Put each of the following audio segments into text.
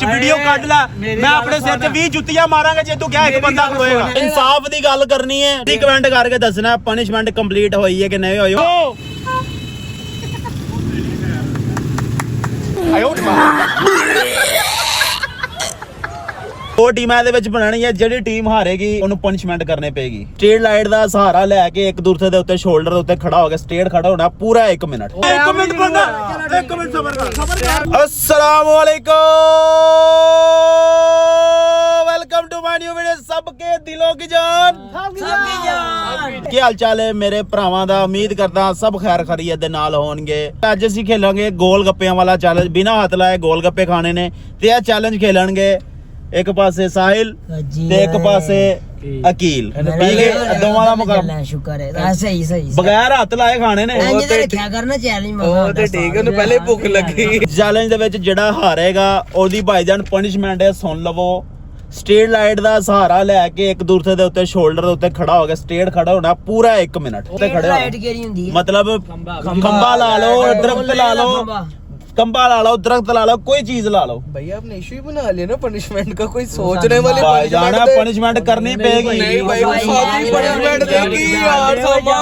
Video cut ला मैं अपने सिर च 20 जुत्तियां मारांगा जे तू क्या एक बंदा खलोएगा इंसाफ दी गल करनी है टी कमेंट करके दसना पनिशमेंट कंप्लीट होई है कि नहीं होई दो टीमां दे विच बननी है जेडी टीम हारेगी ओनू पनिशमेंट करनी पेगी स्ट्रेट लाइट दा सहारा लेके एक दूसरे दे उत्ते शोल्डर दे उत्ते खड़ा हो के स्ट्रेट खड़ा होना पूरा 1 मिनट 1 मिनट बंदा 1 मिनट सबर कर अस्सलाम वालेकुम welcome to my new video सबके दिलों की जान ਕੀ ਹਾਲ ਚਾਲ ਹੈ ਮੇਰੇ ਭਰਾਵਾਂ ਦਾ ਉਮੀਦ ਕਰਦਾ ਸਭ ਖੈਰ ਖੈਰੀਅਤ ਦੇ ਨਾਲ ਹੋਣਗੇ ਅੱਜ ਅਸੀਂ ਖੇਲਾਂਗੇ ਗੋਲ ਗੱਪਿਆਂ ਵਾਲਾ ਚੈਲੰਜ ਬਿਨਾਂ ਹੱਥ ਲਾਏ ਗੋਲ ਗੱਪੇ ਖਾਣੇ ਨੇ ਤੇ ਇਹ ਚੈਲੰਜ ਖੇਲਣਗੇ ਇੱਕ ਪਾਸੇ ਸਾਹਿਲ ਤੇ ਇੱਕ ਪਾਸੇ ਅਕੀਲ ਠੀਕ ਹੈ ਦੋਵਾਂ ਦਾ ਮੁਕਾਬਲਾ ਸ਼ੁਕਰ ਹੈ ਸਹੀ ਸਹੀ ਬਗੈਰ ਹੱਥ ਲਾਏ ਖਾਣੇ ਨੇ ਉਹ ਤੇ ਰੱਖਿਆ ਕਰਨਾ ਚੈਲੰਜ ਉਹ ਤੇ ਠੀਕ ਹੈ ਉਹਨੂੰ ਪਹਿਲੇ ਭੁੱਖ ਲੱਗੀ ਚੈਲੰਜ ਦੇ ਵਿੱਚ ਜਿਹੜਾ ਹਾਰੇਗਾ ਉਹਦੀ ਭਾਈਜਾਨ ਪਨਿਸ਼ਮੈਂਟ ਹੈ ਸੁਣ ਲਵੋ स्ट्रेट लाइट दा सहारा लेके एक दूसरे दे उत्ते शोल्डर दे उत्ते खड़ा हो गया स्ट्रेट खड़ा होना पूरा 1 मिनट उत्ते खड़े होना मतलब खंबा ला लो दरख्त ला लो कंबा ला लो दरख्त ला लो कोई चीज ला लो भैया आपने इशू ही बना लिया ना पनिशमेंट का कोई सोचने वाले भाई जाना पनिशमेंट करनी पेगी नहीं भाई वो साथी पनिशमेंट देगी यार सामा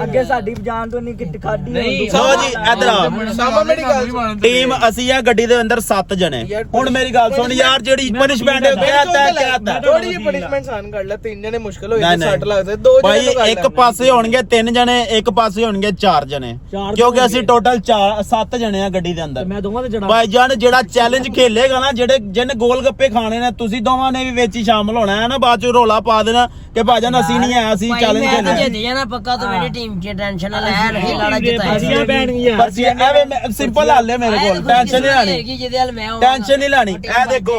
ਅੱਗੇ ਸਾਡੀ ਜਾਨ ਤੋਂ ਨਹੀਂ ਕਿੱਟ ਖਾਦੀ ਲੋ ਜੀ ਇਧਰ ਆ सामा मेरी गल ਟੀਮ ਅਸੀਂ ਆ ਗੱਡੀ ਦੇ ਅੰਦਰ 7 ਜਣੇ ਹੁਣ ਮੇਰੀ ਗੱਲ ਸੁਣ ਯਾਰ ਜਿਹੜੀ ਪਨਿਸ਼ਮੈਂਟ ਕਹਿਤਾ ਥੋੜੀ ਜਿਹੀ ਪਨਿਸ਼ਮੈਂਟ ਸਾਨ ਕਰ ਲੈ 3 ਜਣੇ ਮੁਸ਼ਕਲ ਹੋ ਜਾਂਦੇ 60 ਲੱਗਦੇ 2 ਜਣੇ ਭਾਈ ਇੱਕ ਪਾਸੇ ਹੋਣਗੇ 3 ਜਣੇ ਇੱਕ ਪਾਸੇ ਹੋਣਗੇ 4 ਜਣੇ ਕਿਉਂਕਿ ਅਸੀਂ ਟੋਟਲ 7 ਜਣੇ ਆ ਗੱਡੀ ਦੇ ਅੰਦਰ ਮੈਂ ਦੋਵਾਂ ਤੇ ਜਣਾ ਭਾਈ ਜਾਨ ਜਿਹੜਾ ਚੈਲੰਜ ਖੇਲੇਗਾ ਨਾ ਜਿਹੜੇ ਜਿੰਨ ਗੋਲ ਗੱਪੇ ਖਾਣੇ ਨੇ ਤੁਸੀਂ ਦੋਵਾਂ ਨੇ ਵੀ ਵਿੱਚ ਹੀ ਸ਼ਾਮਲ ਹੋਣਾ ਹੈ ਨਾ ਬਾਅਦ ਚ ਰੋਲਾ ਪਾ ਦੇਣਾ ਕਿ ਭਾਜਨ ਅਸੀਂ ਨਹੀਂ ਆਇਆ ਅਸੀਂ ਚੈਲੰਜ ਖੇਲਣਾ ਜਿੱਤ ਜਾਣਾ ਪੱਕਾ ਤੂੰ ਮੇਰੀ ਟੀਮ 'ਚ ਟੈਨਸ਼ਨ ਨਾ ਲੈ ਨਹੀਂ ਲਾੜਾ ਜਿੱਤਾਇਆ ਬਸ ਐਵੇਂ ਸਿੰਪਲ ਹਾਲ ਹੈ ਮੇਰੇ ਕੋਲ ਟੈਨਸ਼ਨ ਨਹੀਂ ਲੈਣੀ ਜਿਹਦੇ ਹਾਲ ਮੈਂ ਟੈਨਸ਼ਨ ਨਹੀਂ ਲੈਣੀ ਇਹ ਦੇਖੋ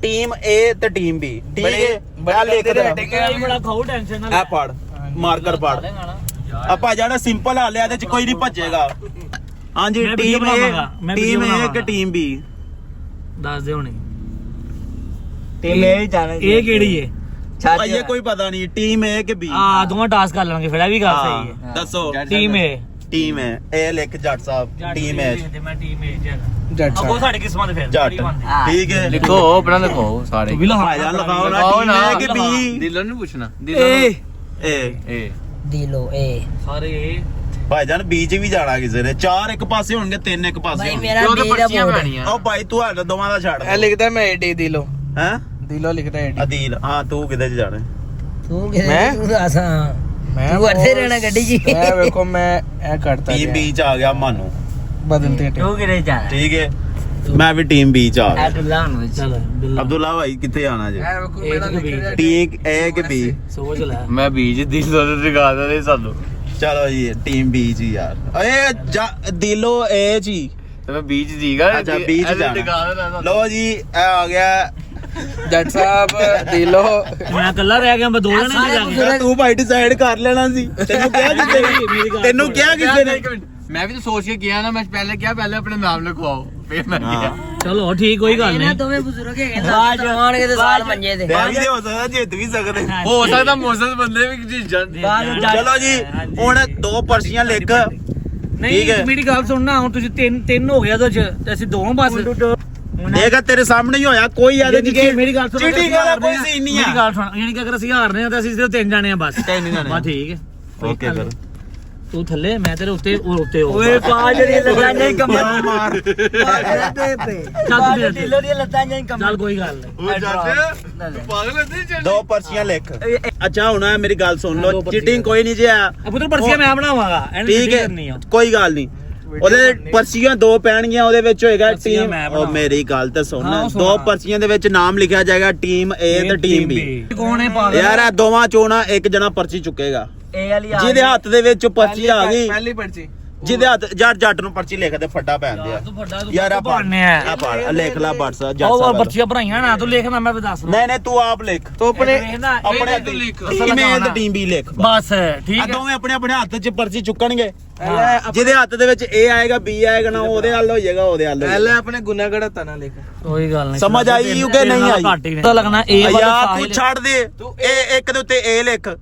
ਟੀਮ A ਤੇ ਟੀਮ B ਠੀਕ ਹੈ ਬੜਾ ਲਿਖ ਦੇ ਬੜਾ ਖਾਓ ਟੈਨਸ਼ਨ ਨਾ ਆ ਪੜ ਮਾਰਕਰ ਪੜ ਆਪਾਂ ਜਾਣਾ ਸਿੰਪਲ ਹਾਲ ਹੈ ਇਹਦੇ ਚ ਕੋਈ ਨਹੀਂ ਭੱਜੇਗਾ ਹਾਂਜੀ ਟੀਮ A ਕਿ ਟੀਮ B ਦੱਸ ਦੇ ਹੁਣੇ ਟੀਮ ਇਹ ਜਾਣਾ ਇਹ ਕਿਹੜੀ ਹੈ ਇਹ ਕੋਈ ਪਤਾ ਨਹੀਂ ਟੀਮ A ਕਿ B ਆ ਦੋਵਾਂ ਟਾਸਕ ਕਰ ਲਾਂਗੇ ਫਿਰ ਇਹ ਵੀ ਗੱਲ ਸਹੀ ਹੈ ਦੱਸੋ ਟੀਮ ਏ ਟੀਮ ਹੈ ਇਹ ਲਿਖ ਜੱਟ ਸਾਹਿਬ ਟੀਮ ਹੈ ਮੈਂ ਟੀਮ ਏ ਜੱਟ ਉਹ ਸਾਡੀ ਕਿਸਮਤ ਫਿਰ ਜੱਟ ਠੀਕ ਹੈ ਲਿਖੋ ਆਪਣਾ ਲਿਖੋ ਸਾਰੇ ਤੂੰ ਵੀ ਭਾਈ ਜਾਨ ਲਗਾਓ ਨਾ ਟੀਮ A ਕਿ B ਦਿਲੋਂ ਨਹੀਂ ਪੁੱਛਣਾ ਏ ਦਿਲੋਂ ਏ ਸਾਰੇ ਭਾਈ ਜਾਨ B ਚ ਵੀ ਜਾਣਾ ਕਿਸੇ ਨੇ 4 ਇੱਕ ਪਾਸੇ ਹੋਣਗੇ 3 ਇੱਕ ਪਾਸੇ ਭਾਈ ਹੋਣਗੇ ਮੇਰਾ ਉਹ ਤਾਂ ਬੀ ਦਾ ਪਰਚੀਆਂ ਬੋਰਡ ਪੈਣੀਆਂ ਉਹ ਭਾਈ ਤੂੰ ਹਾਲ ਦੋਵਾਂ ਦਾ ਛੱਡ ਇਹ ਲਿਖਦਾ ਮੈਂ ਏਡੀ ਦਿਲੋ ਹੈ ਦਿਲੋ ਲਿਖਦਾ ਏਡੀ ਅਦੀਲ ਹਾਂ ਤੂੰ ਕਿੱਥੇ ਚ ਜਾਣਾ ਤੂੰ ਕਿਹਦੇ ਮੈਂ? ਤੂੰ ਦੱਸ ਮੈਂ ਤੂੰ ਇੱਥੇ ਰਹਿਣਾ ਗੱਡੀ 'ਚ ਮੈਂ ਵੇਖੋ ਮੈਂ ਇਹ ਕਰਤਾ ਟੀਮ B ਚ ਆ ਗਿਆ ਮਾਨੂ ਬਦਲਤੇ ਤੂੰ ਕਿਹਦੇ ਜਾ ਠੀਕ ਹੈ ਮੈਂ ਵੀ ਟੀਮ B ਚ ਆ ਗਿਆ ਅਬਦੁੱਲਾ ਨੂੰ ਚੱਲ ਅਬਦੁੱਲਾ ਭਾਈ ਕਿੱਥੇ ਆਣਾ ਜੇ ਇਹ ਵੇਖੋ ਮੇਰਾ ਲਿਖਿਆ ਟੀਮ A ਕਿ B ਸੋਚ ਲੈ ਮੈਂ ਬੀਜ ਦਿਲੋਂ ਤੇ ਦਿਖਾ ਦੇ ਸਾਨੂੰ ਚਲੋ ਜੀ ਟੀਮ B ਚ ਯਾਰ ਏ ਦਿਲੋ A ਚ ਹੀ ਤੇ ਮੈਂ ਬੀਜ ਦੀਗਾ ਅੱਛਾ B ਚ ਜਾਣਾ ਲੋ ਜੀ ਇਹ ਆ ਗਿਆ ਜੱਟ ਸਾਹਿਬ ਦਿਲੋ ਮੈਂ ਇਕੱਲਾ ਰਹਿ ਗਿਆ ਮੈਂ ਦੋ ਜਣੇ ਜਾ ਕੇ ਤੂੰ ਭਾਈ ਡਿਸਾਈਡ ਕਰ ਲੈਣਾ ਸੀ ਤੈਨੂੰ ਕਿਹਾ ਕਿਸੇ ਨੇ ਤੈਨੂੰ ਕਿਹਾ ਕਿਸੇ ਨੇ ਮੈਂ ਵੀ ਤਾਂ ਸੋਚ ਕੇ ਗਿਆ ਨਾ ਮੈਂ ਪਹਿਲੇ ਕਿਹਾ ਪਹਿਲੇ ਆਪਣੇ ਨਾਮ ਲਿਖਵਾਓ ਫਿਰ ਮੈਂ ਕਿਹਾ ਚਲੋ ਠੀਕ ਕੋਈ ਗੱਲ ਨਹੀਂ ਦੋਵੇਂ ਬਜ਼ੁਰਗ ਹੈਗੇ ਬਾਅਦ ਜਵਾਨਗੇ ਤੇ ਸਾਲ ਮੰਜੇ ਤੇ ਮੈਂ ਵੀ ਤੇ ਹੋ ਸਕਦਾ ਜਿੱਤ ਵੀ ਸਕਦੇ ਹੋ ਸਕਦਾ ਮੌਸਮ ਬੰਦੇ ਵੀ ਜੀ ਚਲੋ ਜੀ ਹੁਣ 2 ਪਰਚੀਆਂ ਲਿਖ ਨਹੀਂ ਮੇਰੀ ਗੱਲ ਸੁਣਨਾ ਹੁਣ ਤੁਸੀਂ ਤਿੰਨ ਹੋ ਗਿਆ ਉਹਦੇ ਚ ਤੇ ਅਸੀਂ ਦੋ ਬਸ ਦੇਖਾ ਤੇਰੇ ਸਾਹਮਣੇ ਹੀ ਹੋਇਆ ਕੋਈ ਆਦੇ ਨਹੀਂ ਮੇਰੀ ਗੱਲ ਸੁਣ ਚੀਟਿੰਗ ਵਾਲਾ ਕੋਈ ਸੀਨ ਨਹੀਂ ਮੇਰੀ ਗੱਲ ਸੁਣ ਯਾਨੀ ਕਿ ਅਗਰ ਅਸੀਂ ਹਾਰਨੇ ਆ ਤਾਂ ਅਸੀਂ ਸਿਰਫ 3 ਜਾਣੇ ਆ ਬਸ 3 ਜਾਣੇ ਬਸ ਠੀਕ ਹੈ ਓਕੇ ਫਿਰ ਤੂੰ ਥੱਲੇ ਮੈਂ ਤੇਰੇ ਉੱਤੇ ਉਹ ਉੱਤੇ ਓਏ ਬਾਜ ਦੀ ਲੱਤਾਂ ਨਹੀਂ ਕੰਮਰ ਮਾਰ ਚੱਲ ਢਿੱਲੋ ਦੀ ਲੱਤਾਂ ਨਹੀਂ ਕੰਮਰ ਚੱਲ ਕੋਈ ਗੱਲ ਨਹੀਂ ਉਹ ਜਾਂਦੇ ਪਾਗਲ ਹੁੰਦੇ 2 ਪਰਚੀਆਂ ਲਿਖ ਅੱਛਾ ਹੁਣ ਮੇਰੀ ਗੱਲ ਸੁਣ ਲਓ ਚੀਟਿੰਗ ਕੋਈ ਨਹੀਂ ਜੇ ਆ ਪੁੱਤਰ ਪਰਚੀਆਂ ਮੈਂ ਬਣਾਵਾਂਗਾ ਠੀਕ ਹੈ ਕੋਈ ਗੱਲ ਨਹੀਂ ਉਹਦੇ ਪਰਚੀਆਂ 2 ਪੈਣਗੀਆਂ ਉਹਦੇ ਵਿੱਚ ਹੋਏਗਾ ਟੀਮ ਉਹ ਮੇਰੀ ਗੱਲ ਤਾਂ ਸੁਣ 2 ਪਰਚੀਆਂ ਦੇ ਵਿੱਚ ਨਾਮ ਲਿਖਿਆ ਜਾਏਗਾ ਟੀਮ A ਤੇ ਟੀਮ B ਕੌਣ ਹੈ ਪਾਗਲ ਯਾਰ ਇਹ ਦੋਵਾਂ ਚੋਂ ਨਾ ਇੱਕ ਜਣਾ ਪਰਚੀ ਚੁੱਕੇਗਾ ਇਹ ਵਾਲੀ ਆ ਜਿਹਦੇ ਹੱਥ ਦੇ ਵਿੱਚ ਪਰਚੀ ਆ ਗਈ ਪਹਿਲੀ ਪਰਚੀ ਜਿਹਦੇ ਹੱਥ ਜੱਟ ਨੂੰ ਪਰਚੀ ਲਿਖਦੇ ਫੱਟਾ ਪੈਂਦੇ ਆ ਯਾਰ ਆ ਪੜ ਲਿਖ ਲੈ ਬਟਸ ਜੱਟ ਉਹ ਸਾਹਿਬ ਪਰਚੀਆਂ ਭਰਾਈਆਂ ਨਾ ਤੂੰ ਲਿਖਣਾ ਮੈਂ ਦੱਸ ਨਹੀਂ ਤੂੰ ਆਪ ਲਿਖ ਤੂੰ ਆਪਣੇ ਆਪਣੇ ਟੀਮ A ਤੇ ਟੀਮ B ਲਿਖ ਬਸ ਠੀਕ ਆ ਹੈ ਦੋਵੇਂ ਆਪਣੇ ਆਪਣੇ ਹੱਥ 'ਚ ਪਰਚੀ ਚੁੱਕਣਗੇ ਜਿਹਦੇ ਹੱਥ ਦੇ ਵਿੱਚ A ਆਏਗਾ B ਆਏਗਾ ਨਾ ਉਹਦੇ ਹੱਲ ਹੋ ਜਾਏਗਾ ਉਹਦੇ ਹੱਲ ਪਹਿਲੇ ਆਪਣੇ ਗੁਨਾਹ ਗੜਾ ਤਾ ਲਿਖ ਕੋਈ ਗੱਲ ਨਹੀਂ ਸਮਝ ਆਈ ਕਿ ਨਹੀਂ ਆਈ ਪਤਾ ਲੱਗਣਾ A ਵਾਲਾ ਯਾਰ ਤੂੰ ਛੱਡ ਦੇ ਇਹ ਇੱਕ ਦੇ ਉੱਤੇ A ਲਿਖ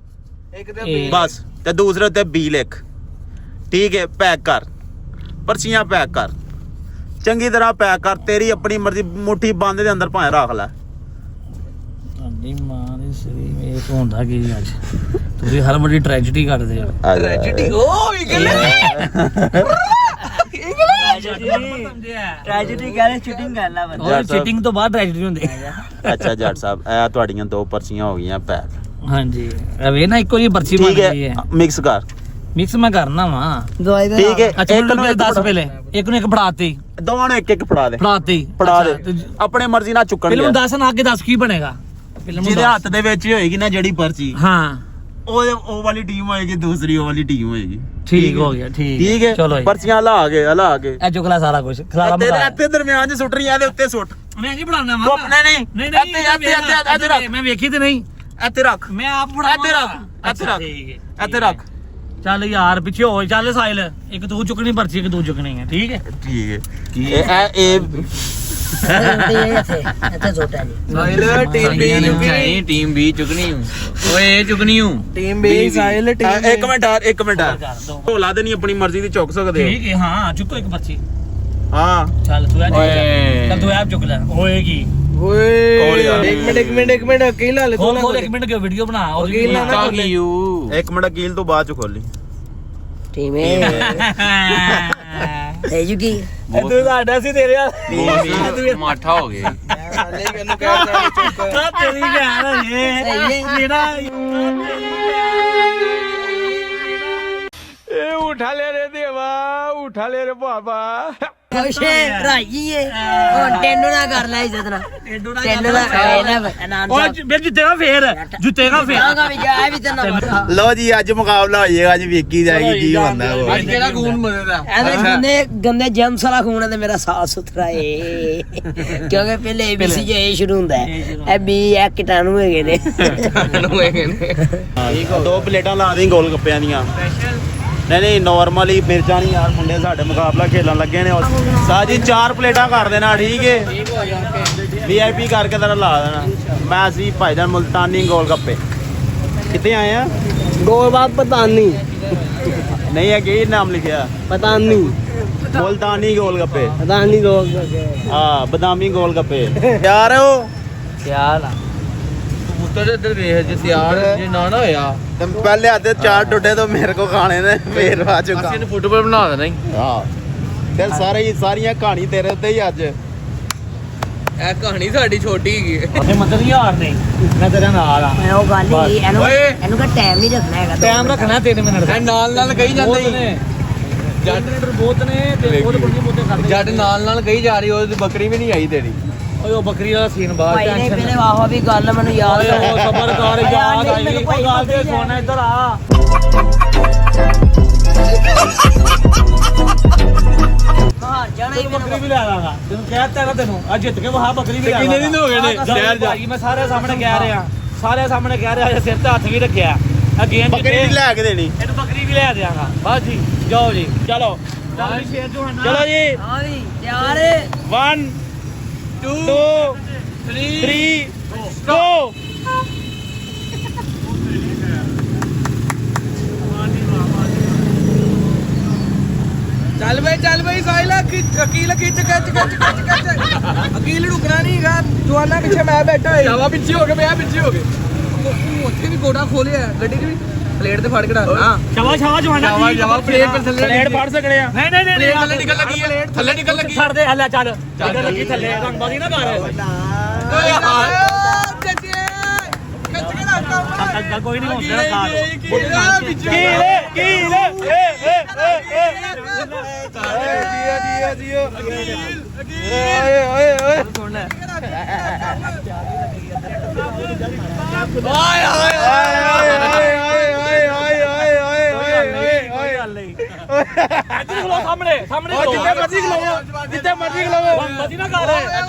ਇੱਕ ਦੇ ਬਸ ਤੇ ਦੂਸਰੇ ਉੱਤੇ B ਲਿਖ ਠੀਕ ਹੈ ਪੈਕ ਕਰ ਪਰਚੀਆਂ ਪੈਕ ਕਰ ਚੰਗੀ ਤਰ੍ਹਾਂ ਪੈਕ ਕਰ, ਤੇਰੀ ਆਪਣੀ ਮਰਜ਼ੀ, ਮੁੱਠੀ ਬੰਦ ਦੇ ਅੰਦਰ ਭਾਵੇਂ ਰੱਖ ਲੈ। ਤੁਹਾਡੀ ਮਾਂ ਦੀ ਸਰੀ ਇਹ ਤੋਂ ਹੁੰਦਾ ਕੀ ਅੱਜ ਤੁਸੀਂ ਹਰ ਬੜੀ ਟ੍ਰੈਜਡੀ ਕਰਦੇ ਹੋ। ਟ੍ਰੈਜਡੀ ਉਹ ਵੀ ਗੱਲ ਟ੍ਰੈਜਡੀ ਕਰੇ ਚੀਟਿੰਗ ਕਰ ਲਾ ਬੰਦਾ। ਉਹ ਚੀਟਿੰਗ ਤੋਂ ਬਾਅਦ ਟ੍ਰੈਜਡੀ ਹੁੰਦੀ ਹੈ। ਅੱਛਾ ਜੱਟ ਸਾਹਿਬ, ਇਹ ਤੁਹਾਡੀਆਂ 2 ਪਰਚੀਆਂ ਹੋ ਗਈਆਂ ਪੈਕ। ਹਾਂਜੀ ਇਹ ਨਾ ਇੱਕੋ ਜਿਹੀ ਪਰਚੀ ਬਣ ਠੀਕ ਗਈ ਹੈ, ਹੈ। ਮਿਕਸ ਕਰ। ਮਿਕਸ ਮੈਂ ਕਰਨਾ ਵਾ। ਦਵਾਈ ਦਾ ਠੀਕ ਹੈ, ਅੱਛਾ ਇੱਕ ਮੈਨੂੰ ਨੂੰ 10 ਪਹਿਲੇ ਇੱਕ ਨੂੰ ਇੱਕ ਫੜਾਤੀ ਦੋਵਾਂ ਨੂੰ ਇੱਕ ਫੜਾ ਦੇ। ਫੜਾਤੀ ਫੜਾ ਦੇ, ਆਪਣੇ ਮਰਜ਼ੀ ਨਾਲ ਚੁੱਕਣਗੇ। ਫਿਲਮ 10 ਨਾ ਅੱਗੇ 10 ਕੀ ਬਣੇਗਾ? ਫਿਲਮ ਜਿਹਦੇ ਹੱਥ ਦੇ ਵਿੱਚ ਹੀ ਹੋਏਗੀ ਨਾ ਜਿਹੜੀ ਪਰਚੀ, ਹਾਂ ਉਹ ਵਾਲੀ ਟੀਮ ਹੋਏਗੀ, ਦੂਸਰੀ ਉਹ ਵਾਲੀ ਟੀਮ ਹੋਏਗੀ। ਠੀਕ ਹੋ ਗਿਆ। ਠੀਕ ਹੈ, ਚਲੋ ਜੀ। ਪਰਚੀਆਂ ਲਾ ਕੇ ਇਹ ਚੁਕਲਾ ਸਾਰਾ ਕੁਝ ਖਲਾਰਾ ਤੇਰੇ ਮਗਾ ਇੱਥੇ ਦਰਮਿਆਨ 'ਚ ਸੁੱਟ ਰਹੀਆਂ, ਇਹਦੇ ਉੱਤੇ ਸੁੱਟ। ਮੈਂ ਜੀ ਬਣਾਉਣਾ ਵਾ। ਨਹੀਂ ਨਹੀਂ ਨਹੀਂ ਇੱਥੇ ਰੱਖ, ਮੈਂ ਵੇਖੀ ਤੇ ਨਹੀਂ। ਇੱਥੇ ਰੱਖ, ਮੈਂ ਆਪ ਫੜਾਵਾਂਗਾ। ਇੱਥੇ ਰੱਖ, ਇੱਥੇ ਰੱਖ, ਠੀਕ ਹੈ, ਇੱਥੇ ਰੱਖ। ਚੱਲ ਯਾਰ ਪਿੱਛੇ ਹੋ ਚੱਲ ਸਾਹਿਲ, ਇੱਕ ਤੂੰ ਚੁੱਕਣੀ ਪਰਚੀ, ਇੱਕ ਤੂੰ ਚੁੱਕਣੀ ਹੈ। ਠੀਕ ਹੈ ਠੀਕ ਹੈ। ਇਹ ਇੱਥੇ ਛੋਟਾ ਜੀ ਸਾਇਲ ਟੀਮ ਬੀ ਚੁਕਣੀ ਹੂੰ ਓਏ ਚੁਕਣੀ ਹੂੰ ਟੀਮ ਬੀ ਸਾਇਲ ਟੀਮ ਇੱਕ ਮਿੰਟ ਢੋਲਾ ਦੇ ਨਹੀਂ ਆਪਣੀ ਮਰਜ਼ੀ ਦੀ ਚੁੱਕ ਸਕਦੇ ਹੋ। ਠੀਕ ਹੈ। ਹਾਂ ਚੁੱਕੋ ਇੱਕ ਪਰਚੀ। ਹਾਂ ਚੱਲ ਤੂੰ ਓਏ। ਚੱਲ ਤੂੰ ਆਪ ਚੁੱਕ ਲੈ। ਹੋਏਗੀ ਓਏ ਯਾਰ। ਇੱਕ ਮਿੰਟ ਅਕੀਲਾ ਲੈ ਖੋਲ ਇੱਕ ਮਿੰਟ ਵੀਡੀਓ ਬਣਾ ਉਹ ਅਕੀਲ ਨਾ ਚਾਗੀ ਯੂ ਇੱਕ ਮਿੰਟ ਕੀਲ ਤੋਂ ਬਾਅਦ ਚ ਖੋਲੀ। ਟੀਮ ਹੈ ਜੁਗੀ ਤੂੰ ਸਾਡਾ ਸੀ ਤੇਰੇ ਆ ਮਾਠਾ ਹੋ ਗਿਆ ਸਾਲੇ ਮੈਨੂੰ ਕਹਿ ਰਿਹਾ ਚੁੱਪ ਤੇਰੀ ਭੈਣ ਇਹ ਜਿਹੜਾ ਇਹ ਉਠਾ ਲੈ ਰੇ ਦੇਵਾ ਉਠਾ ਲੈ ਰੇ ਬਾਬਾ ਖੁਸ਼ੇ ਰਾਈਏ ਹੁਣ ਟੈਨੂ ਨਾ ਕਰ ਲੈ ਇੱਜ਼ਤ ਨਾ ਟੈਨੂ ਨਾ ਆਨੰਦ ਉਹ ਫਿਰ ਜਿੱਤੇਗਾ ਫੇਰ ਆਗਾ ਵੀ ਜਾ ਵੀ ਤੇ ਨਾ ਲਓ ਜੀ ਅੱਜ ਮੁਕਾਬਲਾ ਹੋ ਜਾਏਗਾ, ਅੱਜ ਵੇਖੀ ਜਾਏਗੀ ਕੀ ਹੁੰਦਾ ਉਹ। ਅੱਜ ਕਿਹੜਾ ਖੂਨ ਬਦਲਦਾ ਐਵੇਂ ਗੰਦੇ ਜੈਮਸ ਵਾਲਾ ਖੂਨ ਹੈ ਤੇ ਮੇਰਾ ਸਾਫ ਸੁਥਰਾ ਏ ਕਿਉਂਕਿ ਪਹਿਲੇ ABC ਜੇ ਸ਼ੁਰੂ ਹੁੰਦਾ ਹੈ ਇਹ ਵੀ ਇਹ ਕੀਟਾਣੂ ਹੈਗੇ ਨੇ ਦੋ ਪਲੇਟਾਂ ਲਾ ਦੀ ਗੋਲ ਗੱਪਿਆਂ ਦੀਆਂ। ਨਹੀਂ ਨਾਰਮਲੀ ਮਿਰਚਾਂ ਨਹੀਂ ਯਾਰ, ਮੁੰਡੇ ਸਾਡੇ ਮੁਕਾਬਲਾ ਖੇਲਣ ਲੱਗੇ ਨੇ। ਸਾਜੀ 4 ਪਲੇਟਾਂ ਕਰ ਦੇਣਾ। ਠੀਕ ਹੈ, VIP ਕਰਕੇ ਤੇਰਾ ਲਾ ਦੇਣਾ। ਮੈਂ ਅਸੀਂ ਭਾਈਜਾਨ ਮੁਲਤਾਨੀ ਗੋਲ ਗੱਪੇ। ਕਿੱਥੇ ਆਏ ਆ? ਗੋਲਬਾਦ ਪਤਾਨੀ ਨਹੀਂ ਹੈ ਕੀ ਨਾਮ ਲਿਖਿਆ? ਪਤਾਨੀ ਮੁਲਤਾਨੀ ਗੋਲ ਗੱਪੇ। ਪਤਾਨੀ ਗੋਲ ਹਾਂ ਬਦਾਮੀ ਗੋਲ ਗੱਪੇ। ਯਾਰ ਉਹ ਯਾਰ ਕਬੂਤਰ ਇੱਧਰ ਵੇਖ ਜੇ ਤਿਆਰ ਜੇ ਨਾ ਹੋਇਆ ਤੇ ਪਹਿਲੇ ਆਦੇ 4 ਟੁੱਟੇ ਤੋਂ ਮੇਰੇ ਕੋ ਖਾਣੇ ਨੇ, ਫੇਰ ਬਾਅਦ ਚੁੱਕਾ। ਅਸੀਂ ਇਹਨੂੰ ਫੁੱਟਬਾਲ ਬਣਾ ਦੇਣਾ ਹੀ ਹਾਂ ਤੇ ਸਾਰੀਆਂ ਕਹਾਣੀ ਤੇਰੇ ਉੱਤੇ ਹੀ ਅੱਜ। ਇਹ ਕਹਾਣੀ ਸਾਡੀ ਛੋਟੀ ਹੈਗੀ ਇਹ ਮਤਲਬ ਯਾਰ ਨਹੀਂ ਮੈਂ ਤੇਰੇ ਨਾਲ ਆ। ਮੈਂ ਉਹ ਗੱਲ ਹੀ ਇਹਨੂੰ ਕਾ ਟਾਈਮ ਨਹੀਂ ਰੱਖਣਾ ਹੈਗਾ ਟਾਈਮ ਰੱਖਣਾ 3 ਮਿੰਟ ਦਾ। ਇਹ ਨਾਲ ਕਹੀ ਜਾਂਦੇ ਹੀ ਜੱਟ ਬਹੁਤ ਨੇ ਤੇ ਬਹੁਤ ਬੜੀਆਂ ਬੋਤੇ ਕਰਦੇ ਜੱਟ ਨਾਲ ਕਹੀ ਜਾ ਰਹੀ ਉਹਦੀ ਬੱਕਰੀ ਵੀ ਨਹੀਂ ਆਈ ਤੇਰੀ। ਓਏ ਉਹ ਬੱਕਰੀ ਵਾਲਾ ਸੀਨ ਬਾਅਦ ਭਾਈ ਨੇ ਟੈਨਸ਼ਨ ਪਹਿਲੇ ਆਹੋ ਵੀ ਗੱਲ ਮੈਨੂੰ ਯਾਦ ਓਏ ਉਹ ਸਬਰ ਕਰ ਯਾਦ ਆਈ ਕੋਈ ਗੱਲ ਤੇ ਸੁਣ ਇੱਧਰ ਆ। ਹਾਂ ਜਾਣਾ ਹੀ ਬੱਕਰੀ ਵੀ ਲੈ ਆਵਾਂਗਾ ਤੈਨੂੰ ਕਹਿਤਾ ਨਾ ਤੈਨੂੰ ਅੱਜ ਜਿੱਤ ਕੇ ਵਹਾ ਬੱਕਰੀ ਵੀ ਲੈ ਕਿੰਨੇ ਦਿਨ ਹੋ ਗਏ ਨੇ ਸ਼ਹਿਰ ਜਾ ਭਾਈ ਮੈਂ ਸਾਰੇ ਸਾਹਮਣੇ ਕਹਿ ਰਿਹਾ ਸਿਰ ਤੇ ਹੱਥ ਵੀ ਰੱਖਿਆ ਅਗੇਨ ਬੱਕਰੀ ਨਹੀਂ ਲੈ ਕੇ ਦੇਣੀ। ਇਹਨੂੰ ਬੱਕਰੀ ਵੀ ਲੈ ਦਿਆਂਗਾ ਬਸ ਜੀ ਜਾਓ ਜੀ ਚਲੋ ਸ਼ੇਰ ਜੋਹਾਨਾ ਚਲੋ ਜੀ ਹਾਂ ਵੀ ਤਿਆਰ 1 2 3 ਗੋ ਚੱਲ ਬਈ ਸਾਇਲਾ ਅਕੀਲ ਖਿੱਚ ਅਕੀਲ ਰੁਕਣਾ ਨਹੀਂ ਹੈਗਾ ਜਵਾਨਾ ਪਿੱਛੇ ਮੈਂ ਬੈਠਾ ਹੋਇਆ ਜਾਵਾ ਪਿੱਛੇ ਹੋ ਕੇ ਉੱਥੇ ਵੀ ਗੋਡਾ ਖੋਲਿਆ ਗੱਡੀ ਦੀ ਪਲੇਟ ਤੇ ਫੜ ਕੇ ਰੱਖਣਾ ਸ਼ਾਬਾਸ਼ ਜੋਹਾਨਾ ਜਾਵਾ ਪਲੇਟ ਪਰ ਥੱਲੇ ਪਲੇਟ ਫੜ ਸਕਣੇ ਆ ਨਹੀਂ ਪਲੇਟ ਥੱਲੇ ਨਿਕਲ ਲੱਗੀ ਹੈ ਥੱਲੇ ਨਿਕਲ ਲੱਗੀ ਛੱਡ ਦੇ ਹੱਲਾ ਚੱਲ ਲੱਗੀ ਥੱਲੇ ਰੰਗਬਾਜ਼ੀ ਨਾ ਕਰ ਚੱਲ ਕੋਈ ਨਹੀਂ ਹੁੰਦਾ ਖਾ ਸੁਣ ਲੈ ਸਾਹਮਣੇ ਜਿੱਥੇ ਮਰਜ਼ੀ ਖਲੋਵੋ ਮਰਜ਼ੀ ਨਾ ਕਰ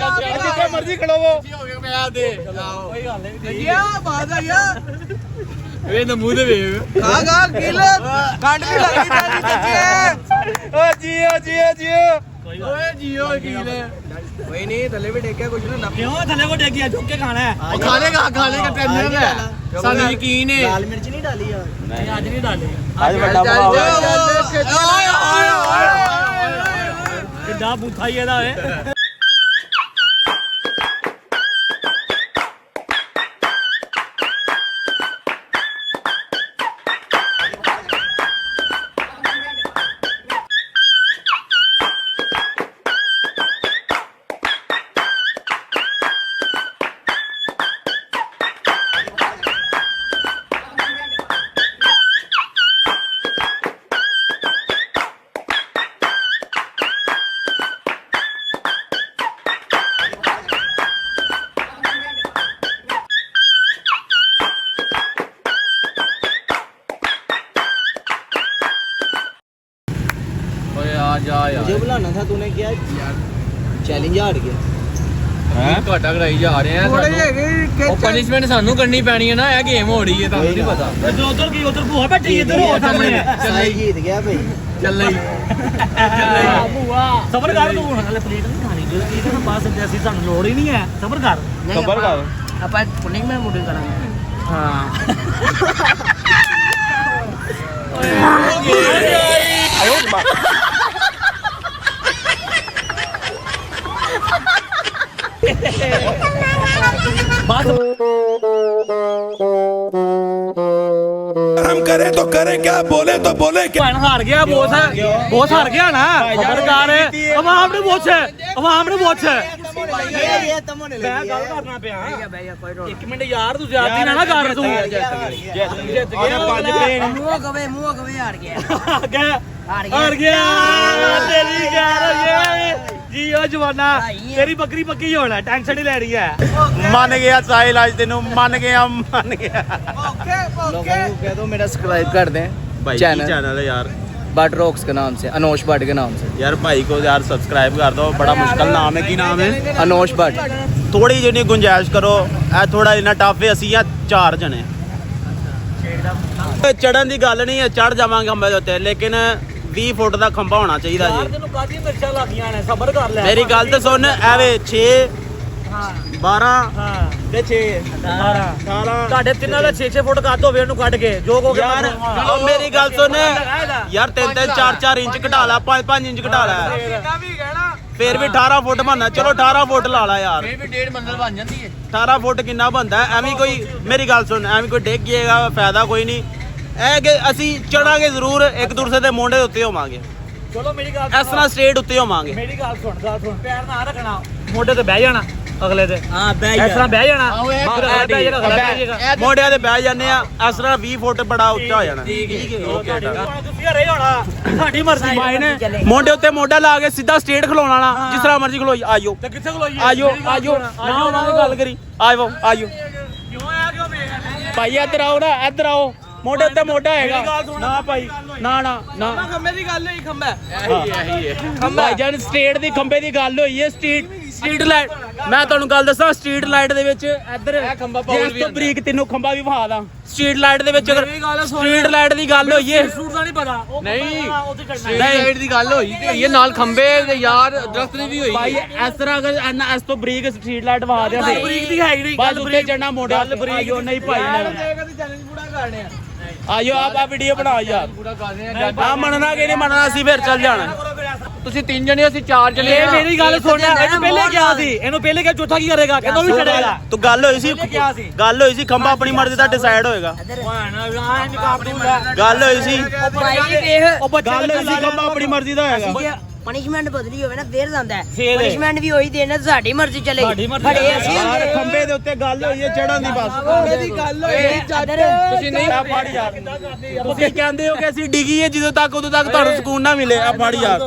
ਜਿੱਥੇ ਮਰਜ਼ੀ ਖਲੋਵੋ। ਇਹ ਨਮੂ ਦੇ ਵੇਖ ਗਾ ਕਿਲ ਕੰਡ ਵੀ ਲੱਗੀ ਤੇਰੀ ਓ ਜੀਓ ਓਏ ਜੀਓ ਕੀਲ ਕੋਈ ਨਹੀਂ ਥੱਲੇ ਵੀ ਡੇਕਿਆ ਕੁਝ ਨਾ ਕਿਉਂ ਥੱਲੇ ਕੋ ਡੇਗਿਆ ਚੁੱਕ ਕੇ ਖਾਣਾ ਹੈ ਉਹ ਖਾਣੇ ਦਾ ਟੈਨਸ਼ਨ ਹੈ ਸਾਨੂੰ ਯਕੀਨ ਹੈ ਲਾਲ ਮਿਰਚ ਨਹੀਂ ਡਾਲੀ ਆ ਨਹੀਂ ਅੱਜ ਨਹੀਂ ਡਾਲੀ ਅੱਜ ਵੱਡਾ ਮੁਕਾਬਲਾ। ਵੱਡਾ ਬੂਥਾ ਹੀ ਇਹਦਾ ਏ ਓਏ ਆ ਜਾ ਯਾਰ मुझे बुलाना था तूने क्या चैलेंज हार गया ਘਾਟਾ ਕਰਾਈ ਜਾ ਰਹੇ ਆ ਸਾਨੂੰ। ਉਹ ਪਨਿਸ਼ਮੈਂਟ ਸਾਨੂੰ ਕਰਨੀ ਪੈਣੀ ਹੈ ਨਾ ਇਹ ਗੇਮ ਹੋ ਰਹੀ ਹੈ ਤੁਹਾਨੂੰ ਨਹੀਂ ਪਤਾ ਉਧਰ ਕੀ ਉਧਰ ਭੂਆ ਬੈਠੀ ਇੱਧਰ ਹੋ ਸਾਹਮਣੇ साई जीत गया भाई ਚੱਲ ਲਈ ਸਬਰ ਕਰ ਤੂੰ ਹਲੇ ਪਲੇਟ ਨਹੀਂ ਖਾਣੀ ਜਦੋਂ ਕੀ ਕਹਿੰਦਾ ਬਾਸ ਤੇ ਅਸੀਂ ਸਾਨੂੰ ਲੋੜ ਹੀ ਨਹੀਂ ਹੈ ਸਬਰ ਕਰ ਖਬਰ ਕਰ ਆਪਾਂ ਪੁਲਿੰਗ ਮੈਂ ਮੁੰਡੇ ਕਰਾਂਗੇ हम करें तो करें क्या बोले तो बोले क्या ਭੈਣ ਹਾਰ ਗਿਆ ਬੋਸ ਹਾਰ ਗਿਆ ਨਾ ਸਰਕਾਰ ਆਵਾਮ ਨੂੰ ਪੁੱਛ ਮੈਂ ਗੱਲ ਕਰਨਾ ਪਿਆ ਇੱਕ ਮਿੰਟ ਯਾਰ ਤੂੰ ਜ਼ਿਆਦਤੀ ਨਾ ਕਰ ਤੂੰ ਜਿੱਤ ਗਿਆ ਮੂੰਹ ਕਵੇ ਹਾਰ ਗਿਆ ਹਾਰ ਗਿਆ ਤੇਰੀ ਯਾਰ ਇਹ ਜੀਓ ਜਵਾਨਾ ਤੇਰੀ ਬੱਕਰੀ ਪੱਕੀ ਹੋਣਾ ਟੈਨਸ਼ਨ ਨਹੀਂ ਲੈਣੀ ਹੈ ਮੰਨ ਗਿਆ ਸਾਹਿਲ ਅੱਜ ਤੈਨੂੰ ਮੰਨ ਗਿਆ लोगों को कह दो मेरा सब्सक्राइब कर दें भाई चैनल चैनल है यार बट रॉक्स के नाम से अनोश भट्ट के नाम से यार भाई को यार सब्सक्राइब कर दो बड़ा मुश्किल नाम है की नाम है अनोश भट्ट थोड़ी ਜਿਹੀ ਗੁੰਜਾਇਸ਼ ਕਰੋ ਇਹ ਥੋੜਾ ਇਨਾ ਟਫ ਹੈ ਅਸੀਂ ਆ 4 ਜਣੇ ਚੜਨ ਦੀ ਗੱਲ ਨਹੀਂ ਹੈ ਚੜ ਜਾਵਾਂਗੇ ਖੰਭੇ ਦੇ ਉੱਤੇ ਲੇਕਿਨ 20 ਫੁੱਟ ਦਾ ਖੰਭਾ ਹੋਣਾ ਚਾਹੀਦਾ ਯਾਰ ਜੀ ਤੈਨੂੰ ਕਾਹਦੀ ਮਿਰਚਾਂ ਲੱਗੀਆਂ ਨੇ ਸਬਰ ਕਰ ਲੈ ਮੇਰੀ ਗੱਲ ਤਾਂ ਸੁਣ ਐਵੇਂ 6 12 ਹਾਂ ਤੇ 6 18 18 ਤੁਹਾਡੇ ਤਿੰਨਾਂ ਦਾ 6-6 ਫੁੱਟ ਕੱਦ ਹੋਵੇ ਉਹਨੂੰ ਕੱਢ ਕੇ ਜੋ ਕੋ ਯਾਰ ਉਹ ਮੇਰੀ ਗੱਲ ਸੁਣ ਯਾਰ 3-3 4-4 ਇੰਚ ਘਟਾ ਲੈ 5-5 ਇੰਚ ਘਟਾ ਲੈ ਫੇਰ ਵੀ 18 ਫੁੱਟ ਬਣਨਾ ਚਲੋ 18 ਫੁੱਟ ਲਾ ਲਾ ਯਾਰ ਇਹ ਵੀ ਡੇਢ ਮੰਜ਼ਲ ਬਣ ਜਾਂਦੀ ਹੈ 18 ਫੁੱਟ ਕਿੰਨਾ ਬਣਦਾ ਐਵੇਂ ਕੋਈ ਮੇਰੀ ਗੱਲ ਸੁਣ ਐਵੇਂ ਕੋਈ ਡਿੱਗ ਜਾਏਗਾ ਫਾਇਦਾ ਕੋਈ ਨਹੀਂ ਇਹ ਕਿ ਅਸੀਂ ਚੜਾਂਗੇ ਜ਼ਰੂਰ ਇੱਕ ਦੂਸਰੇ ਦੇ ਮੋਢੇ ਉੱਤੇ ਹੋਵਾਂਗੇ ਚਲੋ ਮੇਰੀ ਗੱਲ ਇਸ ਤਰ੍ਹਾਂ ਸਟ੍ਰੇਟ ਉੱਤੇ ਹੋਵਾਂਗੇ ਮੇਰੀ ਗੱਲ ਸੁਣ ਪੈਰ ਨਾ ਰੱਖਣਾ ਮੋਢੇ ਤੇ ਬਹਿ ਜਾਣਾ ਅਗਲੇ ਤੇ ਹਾਂ ਬਹਿ ਇਸ ਤਰ੍ਹਾਂ ਬਹਿ ਜਾਣਾ ਆਹੋ ਇਹ ਫਿਰ ਬਹਿ ਜਾਏਗਾ ਅਗਲਾ ਬਹਿ ਜਾਏਗਾ ਮੋਢਿਆਂ ਤੇ ਬਹਿ ਜਾਂਦੇ ਆ ਇਸ ਤਰ੍ਹਾਂ 20 ਫੁੱਟ ਬੜਾ ਉੱਚਾ ਹੋ ਜਾਣਾ ਠੀਕ ਹੈ ਓਕੇ ਤੁਸੀਂ ਰਹੇ ਹੋਣਾ ਸਾਡੀ ਮਰਜ਼ੀ ਬਾਈ ਨੇ ਮੋਢੇ ਉੱਤੇ ਮੋਢਾ ਲਾ ਕੇ ਸਿੱਧਾ ਸਟ੍ਰੇਟ ਖਲੋਣਾ ਨਾ ਜਿਸ ਤਰ੍ਹਾਂ ਮਰਜ਼ੀ ਖਲੋਈ ਆਜੋ ਤੇ ਕਿੱਥੇ ਖਲੋਈਏ ਆਜੋ ਨਾ ਉਹਨਾਂ ਨੇ ਗੱਲ ਕਰੀ ਆਜੋ ਕਿਉਂ ਆ ਕਿਉਂ ਵੇ ਭਾਈ ਇੱਧਰ ਆਓ ਨਾ ਇੱਧਰ ਆਓ ਮੋਢੇ ਉੱਤੇ ਮੋਢਾ ਹੈਗਾ ਨਾ ਭਾਈ ਨਾ खंबे की गल हुई खंबा ਇਹੀ ਹੈ ਭਾਈ ਜਾਨ ਸਟ੍ਰੇਟ ਦੀ ਖੰਬੇ ਦੀ ਗੱਲ ਹੋਈ ਹੈ ਸਟਰੀਟ ਲਾਈਟ ਮੈਂ ਤੁਹਾਨੂੰ ਗੱਲ ਦੱਸਾਂ ਸਟਰੀਟ ਲਾਈਟ ਦੇ ਵਿੱਚ ਇੱਧਰ ਖੰਭਾ ਪਾਉਲ ਵੀ ਤੋਂ ਬਰੀਕ ਤੈਨੂੰ ਖੰਭਾ ਵੀ ਵਿਖਾ ਦਾਂ ਸਟਰੀਟ ਲਾਈਟ ਦੇ ਵਿੱਚ ਸਟਰੀਟ ਲਾਈਟ ਦੀ ਗੱਲ ਹੋਈ ਹੈ ਸੂਟ ਦਾ ਨਹੀਂ ਪਤਾ ਉਹ ਨਹੀਂ ਉੱਥੇ ਚੜਨਾ ਨਹੀਂ ਸਾਈਡ ਦੀ ਗੱਲ ਹੋਈ ਤੇ ਇਹ ਨਾਲ ਖੰਬੇ ਤੇ ਯਾਰ ਦਰਖਤ ਦੀ ਵੀ ਹੋਈ ਭਾਈ ਇਸ ਤਰ੍ਹਾਂ ਅਗਰ ਇਸ ਤੋਂ ਬਰੀਕ ਸਟਰੀਟ ਲਾਈਟ ਵਿਖਾ ਦਿਆਂ ਗੱਲ ਬਰੀਕ ਦੀ ਹੈ ਹੀ ਨਹੀਂ ਬਸ ਉੱਤੇ ਚੜਨਾ ਮੋਢੇ ਆਇਓ ਨਹੀਂ ਭਾਈ चैलेंज पूरा करने ਆਇਓ ਆਪ ਵੀਡੀਓ ਬਣਾਓ ਯਾਰ ਪੂਰਾ ਕਰ ਰਹੇ ਆ ਆ ਮੰਨਣਾ ਕਿ ਨਹੀਂ ਮੰਨਣਾ ਅਸੀਂ ਫਿਰ ਚੱਲ ਜਾਣਾ ਤੁਸੀਂ 3 ਜਣੇ ਅਸੀਂ 4 ਜਣੇ ਇਹ ਮੇਰੀ ਗੱਲ ਸੁਣ ਇਹਨੂੰ ਪਹਿਲੇ ਕਿਹਾ ਸੀ ਇਹਨੂੰ ਪਹਿਲੇ ਕਿਹਾ ਚੌਥਾ ਕੀ ਕਰੇਗਾ ਕਹਿੰਦਾ ਵੀ ਚੜੇਗਾ ਤੂੰ ਗੱਲ ਹੋਈ ਸੀ ਖੰਭਾ ਆਪਣੀ ਮਰਜ਼ੀ ਦਾ ਡਿਸਾਈਡ ਹੋਏਗਾ ਗੱਲ ਹੋਈ ਸੀ ਭਾਈ ਵੇਖ ਉਹ ਬੱਚਾ ਗੱਲ ਹੋਈ ਸੀ ਖੰਭਾ ਆਪਣੀ ਮਰਜ਼ੀ ਦਾ ਹੋਏਗਾ ਪਨਿਸ਼ਮੈਂਟ ਬਦਲੀ ਹੋਵੇ ਨਾ ਫੇਰ ਜਾਂਦਾ ਹੈ ਫੇਰ। ਪਨਿਸ਼ਮੈਂਟ ਵੀ ਹੋਈ ਦੇਣਾ ਸਾਡੀ ਮਰਜ਼ੀ ਚੱਲੇਗੀ ਸਾਡੀ ਮਰਜ਼ੀ ਖੜੇ ਅਸੀਂ ਯਾਰ ਖੰਭੇ ਦੇ ਉੱਤੇ ਗੱਲ ਹੋਈ ਹੈ ਚੜਨ ਦੀ ਬਸ मेरी गल हुई ਤੁਸੀਂ ਨਹੀਂ ਆ ਫੜ ਯਾਰ ਤੁਸੀਂ ਕਹਿੰਦੇ ਹੋ ਕਿ ਅਸੀਂ ਡਿੱਗੀਏ ਜਦੋਂ ਤੱਕ ਉਦੋਂ ਤੱਕ ਤੁਹਾਨੂੰ ਸਕੂਨ ਨਾ ਮਿਲੇ ਆ ਫੜ ਯਾਰ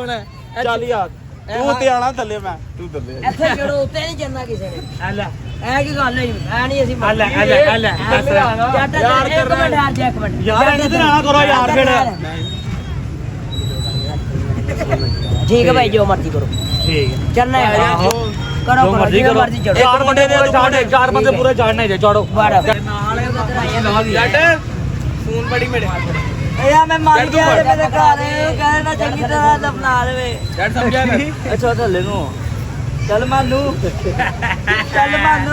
ਚੱਲ ਯਾਰ ਤੂੰ ਤੇ ਆਣਾ ਥੱਲੇ ਮੈਂ ਤੂੰ ਥੱਲੇ ਇੱਥੇ ਜੜੋ ਉੱਤੇ ਨਹੀਂ ਚੜਨਾ ਕਿਸੇ ਨੇ ਆ ਲੈ ਇਹ ਕੀ ਗੱਲ ਹੋਈ ਐ ਨਹੀਂ ਅਸੀਂ ਆ ਲੈ ਯਾਰ ਇੱਕ ਮਿੰਟ ਹਾਰ ਜਾ ਇੱਕ ਮਿੰਟ ਯਾਰ ਇਹਦੇ ਨਾਲ ਕਰੋ ਯਾਰ ਫਿਰ ਠੀਕ ਹੈ ਭਾਈ ਜੋ ਮਰਜ਼ੀ ਕਰੋ ਠੀਕ ਹੈ ਚੜਨਾ ਹੈ ਜੋ ਕਰੋ ਮਰਜ਼ੀ ਕਰੋ ਚੜੋ ਚਾਰ ਬੰਦੇ ਦੇ ਚਾੜਨੇ ਚਾਰ ਬੰਦੇ ਪੂਰੇ ਚਾੜਨੇ ਜੇ ਚੜੋ ਬਾੜਾ जट फोन बड़ी मेरे ਯਾ ਮੈਂ ਮਾਰ ਗਿਆ ਮੇਰੇ ਘਰ ਕਹਿੰਦਾ ਨਾ ਚੰਗੀ ਤਰ੍ਹਾਂ ਦਫਨਾ ਲਵੇ जट समझा कर ਅੱਛਾ ਥੱਲੇ ਨੂੰ ਚੱਲ ਮਾਨੂ ਚੱਲ ਮਾਨੂ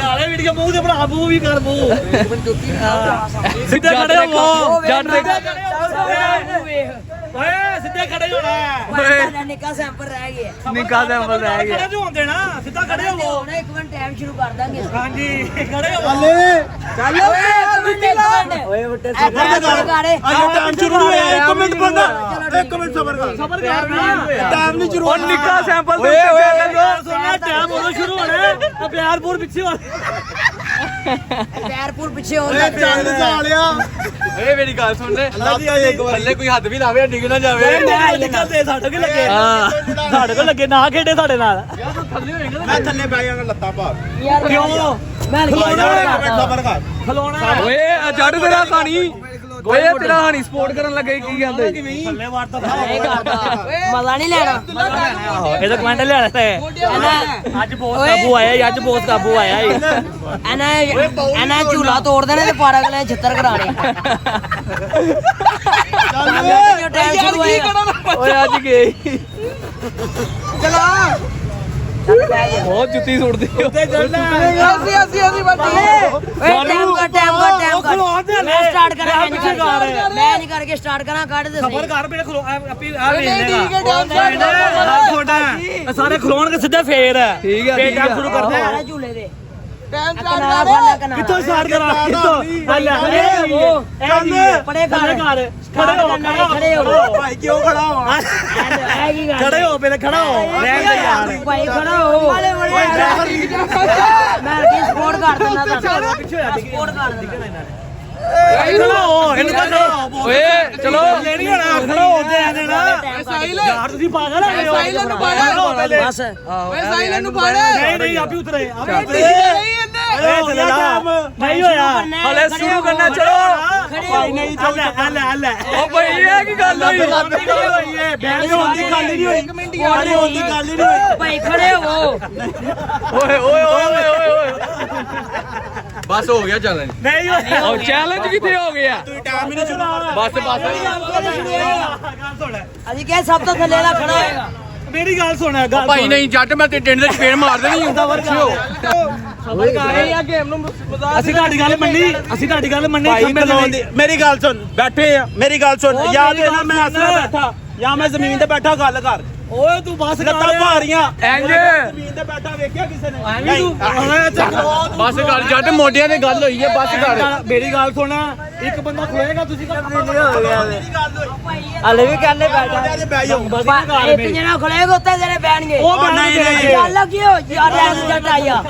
ਵਾਲੇ ਵੀਡੀਓ ਮੂੰਹ ਤੇ ਬਣਾ ਮੂੰਹ ਵੀ ਕਰ ਮੂੰਹ ਸਿੱਧਾ ਖੜੇ ਹੋ ਜੱਟ ਦੇ ਵੇਖ ਓਏ ਸਿੱਧੇ ਖੜੇ ਹੋਣਾ ਤੁਹਾਡਾ ਨਿੱਕਾ ਸੈਂਪਲ ਰਹਿ ਗਿਆ ਨਿੱਕਾ ਸੈਂਪਲ ਰਹਿ ਗਿਆ। ਖੜੇ ਜੋ ਹੁੰਦੇ ਨਾ ਸਿੱਧਾ ਖੜੇ ਹੋਵੋ ਹੁਣ ਇੱਕ ਮਿੰਟ ਟਾਈਮ ਸ਼ੁਰੂ ਕਰ ਦਾਂਗੇ ਹਾਂਜੀ ਖੜੇ ਹੋਵੋ ਚੱਲ ਓਏ ਬੁੱਟੇ ਟਾਈਮ ਸ਼ੁਰੂ ਨਹੀਂ ਹੋਇਆ 1 ਮਿੰਟ ਬੰਦਾ 1 ਮਿੰਟ ਸਬਰ ਕਰ ਸਬਰ ਕਰਨਾ ਟਾਈਮ ਨਹੀਂ ਸ਼ੁਰੂ ਉਹ ਨਿੱਕਾ ਸੈਂਪਲ ਓਏ ਸੋਨਾ ਟਾਈਮ ਉਦੋਂ ਸ਼ੁਰੂ ਹੋਣਾ ਪਿਆਰਪੁਰ ਪਿੱਛੇ ਹੋ ਪੈਰਪੁਰ ਪਿੱਛੇ ਹੋ ਗਿਆ ਚੱਲ ਸਾਲਿਆ ਏ ਮੇਰੀ ਗੱਲ ਸੁਣ ਲੈ ਥੱਲੇ ਕੋਈ ਹੱਥ ਵੀ ਲਾਵੇ ਡਿੱਗ ਨਾ ਜਾਵੇ ਨਿਕਲਦੇ ਸਾਡੇ ਕੋਲ ਲੱਗੇ ਸਾਡੇ ਕੋਲ ਲੱਗੇ ਨਾ ਖੇਡੇ ਸਾਡੇ ਨਾਲ ਮੈਂ ਥੱਲੇ ਬਹਿ ਜਾਵਾਂਗਾ ਲੱਤਾਂ ਭਾਰ ਯਾਰ ਕਿਉਂ ਮੈਂ ਸਬਰ ਕਰ ਖਲੋਣਾ ਓਏ ਆ ਜੱਟ ਤੇਰਾ ਹਾਣੀ ਓਏ ਤੇਰਾ ਹਾਣੀ ਸਪੋਰਟ ਕਰਨ ਲੱਗੇ ਕੀ ਕਹਿੰਦੇ ਥੱਲੇ ਵਾਰਤਾ ਨਹੀਂ ਕਰਦਾ ਮਜ਼ਾ ਨਹੀਂ ਲੈਣਾ ਇਹਦਾ ਕਮੈਂਟ ਲਿਆਣਾ ਤੇ ਅੱਜ ਬੋਸ ਕਾਬੂ ਆਇਆ ਅੱਜ ਬੋਸ ਕਾਬੂ ਆਇਆ ਇਹਨਾਂ ਝੂਲਾ ਤੋੜਦੇ ਨੇ ਤੇ ਪਾਰਾ ਗਲੇ ਛਿੱਤਰ ਕਰਾਣੇ ਟਾਈਮ ਸ਼ੁਰੂ ਹੋਏਗਾ ਓਏ ਅੱਜ ਗਏ ਬਹੁਤ ਜੁੱਤੀ ਸੁੱਟਦੀ ਅਸੀਂ ਟਾਈਮ ਮੈਂ ਸਟਾਰਟ ਕਰਾਂ ਮੈਂ ਨਹੀਂ ਕਰਕੇ ਸਟਾਰਟ ਕਰਾਂ ਕੱਢ ਦੇ ਸਬਰ ਕਰ ਬੇਟਾ ਖਲੋ ਆਪੀ ਆ ਛੋਟਾ ਸਾਰੇ ਖਲੋਣ ਕੇ ਸਿੱਧੇ ਫੇਰ ਠੀਕ ਹੈ, ਫੇਰ ਠੀਕ ਕੰਮ ਹੈ। ਸ਼ੁਰੂ ਕਰਦੇ ਆ ਝੂਲੇ ਦੇ ਕਿੱਥੋਂ ਸਟਾਰਟ ਕਰਾਂ ਕਿੱਥੋਂ ਹੱਲ ਪੜੇ ਖੜੇ ਖੜੇ ਹੋ ਭਾਈ ਕਿਉਂ ਖੜਾ ਹੋਣਾ ਇਹ ਕੀ ਗੱਲ ਖੜੇ ਹੋ ਪਹਿਲੇ ਖੜਾ ਹੋ ਰਹਿਣ ਦੇ ਯਾਰ ਭਾਈ ਖੜਾ ਹੋ ਮੈਂ ਕੀ ਸਪੋਰਟ ਕਰ ਦਿੰਦਾ ਤੁਹਾਨੂੰ ਸਪੋਰਟ ਕਰ ਦਿੰਦਾ ਖੜਾ ਹੋ ਇਹਨੂੰ ਖੜਾ ਓਏ ਚਲੋ ਲੈਣੀ ਹੋਣਾ ਖੜਾ ਹੋ ਤੇ ਆਨੇ ਨਾ ਯਾਰ ਤੁਸੀਂ ਪਾਗਲ ਹੋ ਗਏ ਹੋ ਸਾਈਲੈਂਟ ਨੂੰ ਪਾਗਲ। ਬਸ ਓਏ ਸਾਈਲੈਂਟ ਨੂੰ ਫੜ ਨਹੀਂ ਆਪੀ ਉਤਰੇ ਨਹੀਂ ਹੋਇਆ ਹਲੇ ਸ਼ੁਰੂ ਕਰਨਾ ਚਲੋ ਭਾਈ ਨਹੀਂ ਹੱਲ ਓ ਭਾਈ ਇਹ ਕੀ ਗੱਲ ਹੋਈ ਬੈਠ ਹੋਣ ਦੀ ਗੱਲ ਨਹੀਂ ਹੋਈ ਖੜੇ ਹੋਣ ਦੀ ਗੱਲ ਹੀ ਨਹੀਂ ਹੋਈ ਭਾਈ ਖੜੇ ਹੋ ਓਏ ਓਏ ਓਏ ਓਏ ਓਏ ਬਸ ਹੋ ਗਿਆ ਚੈਲੰਜ ਨਹੀਂ ਹੋਇਆ ਉਹ ਚੈਲੰਜ ਕਿੱਥੇ ਹੋ ਗਿਆ ਤੁਸੀਂ ਟਾਈਮ ਹੀ ਨਹੀਂ ਸ਼ੁਰੂ ਬਸ ਗੱਲ ਸੁਣ ਅਸੀਂ ਕਿਹਾ ਸਭ ਤੋਂ ਥੱਲੇ ਵਾਲਾ ਖੜਾ ਹੋਏਗਾ ਮੇਰੀ ਗੱਲ ਸੁਣ ਗੱਲ ਭਾਈ ਨਹੀਂ ਜੱਟ ਮੈਂ ਤੇ ਟਿੰਡ ਦੇ ਚਪੇੜ ਮਾਰ ਦੇਣੀ ਸਬਰ ਕਰ ਇਹ ਆ ਗੇਮ ਨੂੰ ਅਸੀਂ ਤੁਹਾਡੀ ਗੱਲ ਮੰਨੀ ਭਾਈ ਖਲੋਣ ਦੀ ਮੇਰੀ ਗੱਲ ਸੁਣ ਬੈਠੇ ਆ ਮੇਰੀ ਗੱਲ ਸੁਣ ਜਾਂ ਤੇ ਨਾ ਮੈਂ ਆਸਰਾ ਬੈਠਾ ਜਾਂ ਮੈਂ ਜ਼ਮੀਨ ਤੇ ਬੈਠਾ ਗੱਲ ਕਰ ਓਏ ਤੂੰ ਬਸ ਲੱਤਾਂ ਭਾਰੀਆਂ ਇੰਜ ਜ਼ਮੀਨ ਤੇ ਬੈਠਾ ਵੇਖਿਆ ਕਿਸੇ ਨੇ ਐਵੇਂ ਤੂੰ ਬਸ ਕਰ ਜੱਟ ਮੋਢਿਆਂ ਤੇ ਗੱਲ ਹੋਈ ਹੈ ਬਸ ਕਰ ਮੇਰੀ ਗੱਲ ਸੁਣ ਇੱਕ ਬੰਦਾ ਖੋਏਗਾ ਤੁਸੀਂ ਹਲੇ ਵੀ ਕਰਨੇ ਬੈਠਾ ਇੱਕ ਮੇਰੀ ਜਣਾ ਖੜੇਗਾ ਉੱਤੇ ਜਿਹੜੇ ਬਹਿਣਗੇ ਉਹ ਨਹੀਂ ਗੱਲ ਕੀ ਹੋ ਯਾਰ ਐਸ ਜੱਟ ਆਇਆ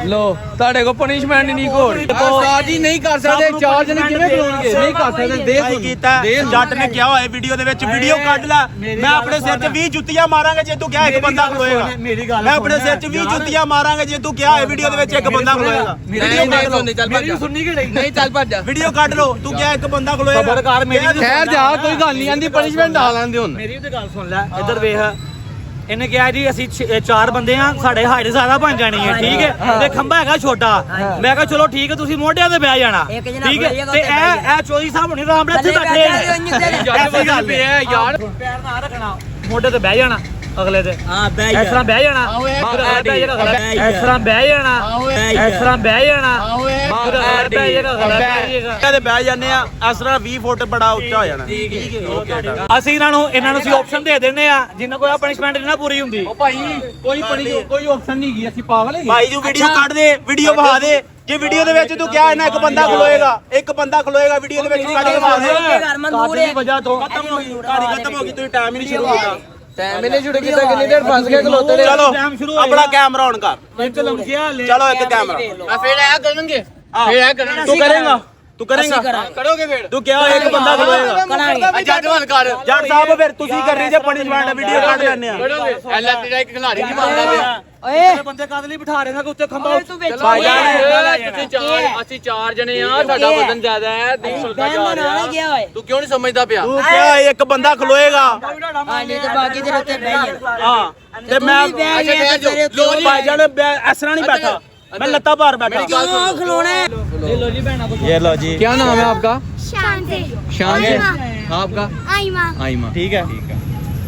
ਲੋ ਤੁਹਾਡੇ ਕੋ ਪਨਿਸ਼ਮੈਂਟ ਨਹੀਂ ਕੋਲ ਸਾਜੀ ਨਹੀਂ ਕਰ ਸਕਦੇ ਚਾਰ ਜਣੇ ਕਿਵੇਂ ਖਲੋਣਗੇ ਨਹੀਂ ਕਰ ਸਕਦੇ ਦੇ ਭਾਈ ਕੀਤਾ ਜੱਟ ਨੇ ਕਿਹਾ ਹੋਇਆ ਵੀਡੀਓ ਦੇ ਵਿੱਚ ਵੀਡੀਓ ਕੱਢ ਲੈ ਮੈਂ ਆਪਣੇ ਸਿਰ 'ਚ 20 ਜੁੱਤੀਆਂ ਮਾਰਾਂਗਾ ਜੇ ਤੂੰ ਕਿਹਾ ਇੱਕ ਬੰਦਾ ਖਲੋਏਗਾ ਮੇਰੀ ਗੱਲ ਮੈਂ ਆਪਣੇ ਸਿਰ 'ਚ 20 ਜੁੱਤੀਆਂ ਮਾਰਾਂਗਾ ਜੇ ਤੂੰ ਕਿਹਾ ਹੈ ਵੀਡੀਓ ਦੇ ਵਿੱਚ ਇੱਕ ਬੰਦਾ ਖਲੋਏਗਾ ਵੀਡੀਓ ਕੱਢ ਲਓ ਮੇਰੀ ਸੁਣਨੀ ਕਿ ਨਹੀਂ ਨਹੀਂ ਚੱਲ ਭੱਜ ਜਾ ਵੀਡੀਓ ਕੱਢ ਲਓ ਤੂੰ ਕਿਹਾ ਇੱਕ ਬੰਦਾ ਖਲੋਏਗਾ ਸਬਰ ਕਰ ਮੇਰੀ ਵੀ ਖੈਰ ਜਾ ਕੋਈ ਗੱਲ ਨਹੀਂ ਆਂਦੀ ਪਨਿਸ਼ਮੈਂਟ ਡਾ ਲੈਂਦੇ ਹੁਣ ਮੇਰੀ ਤੇ ਗੱਲ ਸੁਣ ਲੈ ਇੱਧਰ ਵੇਖ ਇਹਨੇ ਕਿਹਾ ਜੀ ਅਸੀਂ 4 ਬੰਦੇ ਆ ਸਾਡੇ ਹਾਈਟ ਜ਼ਿਆਦਾ ਬਣ ਜਾਣੀ ਹੈ ਠੀਕ ਹੈ ਤੇ ਖੰਭਾ ਹੈਗਾ ਛੋਟਾ ਮੈਂ ਕਿਹਾ ਚਲੋ ਠੀਕ ਹੈ ਤੁਸੀਂ ਮੋਢਿਆਂ ਤੇ ਬਹਿ ਜਾਣਾ ਇੱਕ ਜਣਾ ਠੀਕ ਹੈ ਖੜੀਏਗਾ ਤੇ ਉੱਤੇ ਬਹਿ ਇਹ ਚੋਰੀ ਸਾਹਿਬ ਹੁਣੀ ਆਰਾਮ ਨਾਲ ਇੱਥੇ ਬੈਠੇ ਆ ਜੱਟ ਗੱਲ ਪਿਆ ਯਾਰ ਪੈਰ ਨਾ ਰੱਖਣਾ ਮੋਢੇ ਤੇ ਬਹਿ ਜਾਣਾ ਅਗਲੇ ਤੇ ਹਾਂ ਬਹਿ ਇਸ ਤਰ੍ਹਾਂ ਬਹਿ ਜਾਣਾ ਫਿਰ ਅਗਲਾ ਬਹਿ ਜਾਏਗਾ ਅਗਲਾ ਇਸ ਤਰ੍ਹਾਂ ਬਹਿ ਜਾਣਾ ਇਸ ਤਰ੍ਹਾਂ ਬਹਿ ਜਾਣਾ ਫਿਰ ਅਗਲਾ ਬਹਿ ਜਾਏਗਾ ਅਗਲਾ ਬਹਿ ਜਾਏਗਾ ਤੇ ਬਹਿ ਜਾਂਦੇ ਆ ਅਸਰਾ 20 ਫੁੱਟ ਬੜਾ ਉੱਚਾ ਹੋ ਜਾਣਾ ਠੀਕ ਹੈ ਅਸੀਂ ਇਹਨਾਂ ਨੂੰ ਅਸੀਂ ਆਪਸ਼ਨ ਦੇ ਦਿੰਦੇ ਆ ਜਿੰਨਾ ਕੋਈ ਪਨਿਸ਼ਮੈਂਟ ਨਹੀਂ ਨਾ ਪੂਰੀ ਹੁੰਦੀ ਉਹ ਭਾਈ ਕੋਈ ਕੋਈ ਆਪਸ਼ਨ ਨਹੀਂ ਗਈ ਅਸੀਂ ਪਾਗਲ ਹੈਗੇ ਭਾਈ ਜੀ ਵੀਡੀਓ ਕੱਢ ਦੇ ਵੀਡੀਓ ਬਹਾ ਦੇ ਜੇ ਵੀਡੀਓ ਦੇ ਵਿੱਚ ਤੂੰ ਕਿਹਾ ਇਹਨਾਂ ਇੱਕ ਬੰਦਾ ਖਲੋਏਗਾ ਵੀਡੀਓ ਦੇ ਵਿੱਚ ਕੱਢ ਕੇ ਮਾਰ ਦੇ ਘਰ ਮਨਜ਼ੂਰ ਹੈ ਵਜ੍ਹਾ ਤੋਂ ਖਤਮ ਹੋ ਗਈ ਕਹਾਣੀ ਖਤਮ ਹੋ ਗਈ ਤੁਸੀਂ ਟਾਈਮ ਹੀ ਨਹੀਂ ਸ਼ੁਰੂ ਕੀਤਾ ਟਾਈਮ ਇਹਨੇ ਸ਼ੁਰੂ ਕੀਤਾ ਕਿੰਨੀ ਦੇਰ ਫਸ ਗਏ ਖਲੋਤੇ ਨੇ ਚਲੋ ਆਪਣਾ ਕੈਮਰਾ ਔਨ ਕਰ ਇੱਕ ਲਮਕਿਆ ਲੈ ਚਲੋ ਇੱਕ ਕੈਮਰਾ ਫਿਰ ਇਹ ਕਰਨਗੇ ਫਿਰ ਇਹ ਕਰਨਗੇ ਤੂੰ ਕਰੇਗਾ ਕਰੋਗੇ ਫਿਰ ਤੂੰ ਕਿਹਾ ਇੱਕ ਬੰਦਾ ਖਲੋਏਗਾ ਕਰਾਂਗੇ ਜੱਟ ਵੱਲ ਕਰ ਜੱਟ ਸਾਹਿਬ ਫਿਰ ਤੁਸੀਂ ਕਰ ਰਹੀ ਜੇ ਪਨਿਸ਼ਮੈਂਟ ਵੀਡੀਓ ਕੱਢ ਲੈਣੇ ਆ ਕਰੋਗੇ ਐਲਾ ਤੇਰਾ ਇੱਕ ਖਿਲਾੜੀ ਨਹੀਂ ਮੰਨਦਾ ਪਿਆ ਓਏ ਬੰਦੇ ਕਦ ਲਈ ਬਿਠਾ ਰਹੇ ਨੇ ਕਿ ਉੱਤੇ ਖੰਭਾ ਤੂੰ ਵਿੱਚ ਅਸੀਂ 4 ਜਣੇ ਆ ਸਾਡਾ ਵਜ਼ਨ ਜ਼ਿਆਦਾ ਹੈ ਤੂੰ ਸੁਲਗਾ ਜਾ ਬਹਿ ਰਿਹਾ ਗਿਆ ਓਏ ਤੂੰ ਕਿਉਂ ਨਹੀਂ ਸਮਝਦਾ ਪਿਆ ਤੂੰ ਕਿਹਾ ਇੱਕ ਬੰਦਾ ਖਲੋਏਗਾ ਹਾਂ ਨਹੀਂ ਤੇ ਬਾਕੀ ਦੇ ਉੱਤੇ ਬਹਿ ਜਾਣਾ ਹਾਂ ਤੇ ਮੈਂ ਬਹਿ ਗਿਆ ਤੇ ਤੇਰੇ ਲੋ ਜੀ ਭਾਈ ਜਾਨ ਇਸ ਤਰ੍ਹਾਂ ਨਹੀਂ ਬੈਠਾ मैं लत्ता भार बैठा ਕਿਉਂ ਖਲੋਣਾ ਹੈ? ये लो जी क्या नाम है आपका शांति शान आइमा आपका आइमा आईमा ठीक है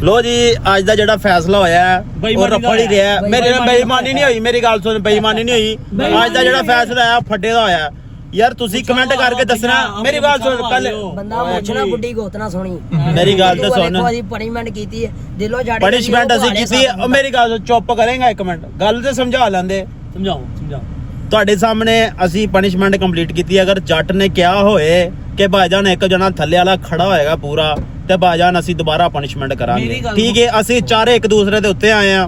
लो जी आज ਦਾ ਜਿਹੜਾ ਫੈਸਲਾ ਹੋਇਆ ਹੈ ਉਹ ਰਫੜ ਹੀ ਰਿਹਾ ਮੇਰੇ ਨਾਲ ਬੇਈਮਾਨੀ ਨਹੀਂ ਹੋਈ ਮੇਰੀ ਗੱਲ ਸੁਣ ਬੇਈਮਾਨੀ ਨਹੀਂ ਹੋਈ ਅੱਜ ਦਾ ਜਿਹੜਾ ਫੈਸਲਾ ਆਇਆ ਫੱਡੇ ਦਾ ਹੋਇਆ ਯਾਰ ਤੁਸੀਂ ਕਮੈਂਟ ਕਰਕੇ ਦੱਸਣਾ ਮੇਰੀ ਗੱਲ ਸੁਣ ਪਹਿਲੇ ਬੰਦਾ ਪੁੱਛਣਾ ਬੁੱਢੀ ਗੋਤਨਾ ਸੋਣੀ ਮੇਰੀ ਗੱਲ ਤਾਂ ਸੁਣ ਅਸੀਂ ਪਨਿਸ਼ਮੈਂਟ ਕੀਤੀ ਹੈ ਦਿਲੋਂ ਛੱਡ ਪਨਿਸ਼ਮੈਂਟ ਅਸੀਂ ਕੀਤੀ ਹੈ ਉਹ ਮੇਰੀ ਗੱਲ ਚੁੱਪ ਕਰੇਗਾ ਇੱਕ ਮਿੰਟ ਗੱਲ ਤੇ ਸਮਝਾ ਲੈਂਦੇ ਸਮਝਾਓ ਤੁਹਾਡੇ ਸਾਹਮਣੇ ਅਸੀਂ ਪਨਿਸ਼ਮੈਂਟ ਕੰਪਲੀਟ ਕੀਤੀ ਅਗਰ ਜੱਟ ਨੇ ਕਿਹਾ ਹੋਏ ਕਿ ਭਾਈਜਾਨ ਇੱਕ ਜਣਾ ਥੱਲੇ ਵਾਲਾ ਖੜਾ ਹੋਏਗਾ ਪੂਰਾ ਤੇ ਭਾਈਜਾਨ ਅਸੀਂ ਦੁਬਾਰਾ ਪਨਿਸ਼ਮੈਂਟ ਕਰਾਂਗੇ ਠੀਕ ਹੈ ਅਸੀਂ ਚਾਰੇ ਇੱਕ ਦੂਸਰੇ ਦੇ ਉੱਤੇ ਆਏ ਆ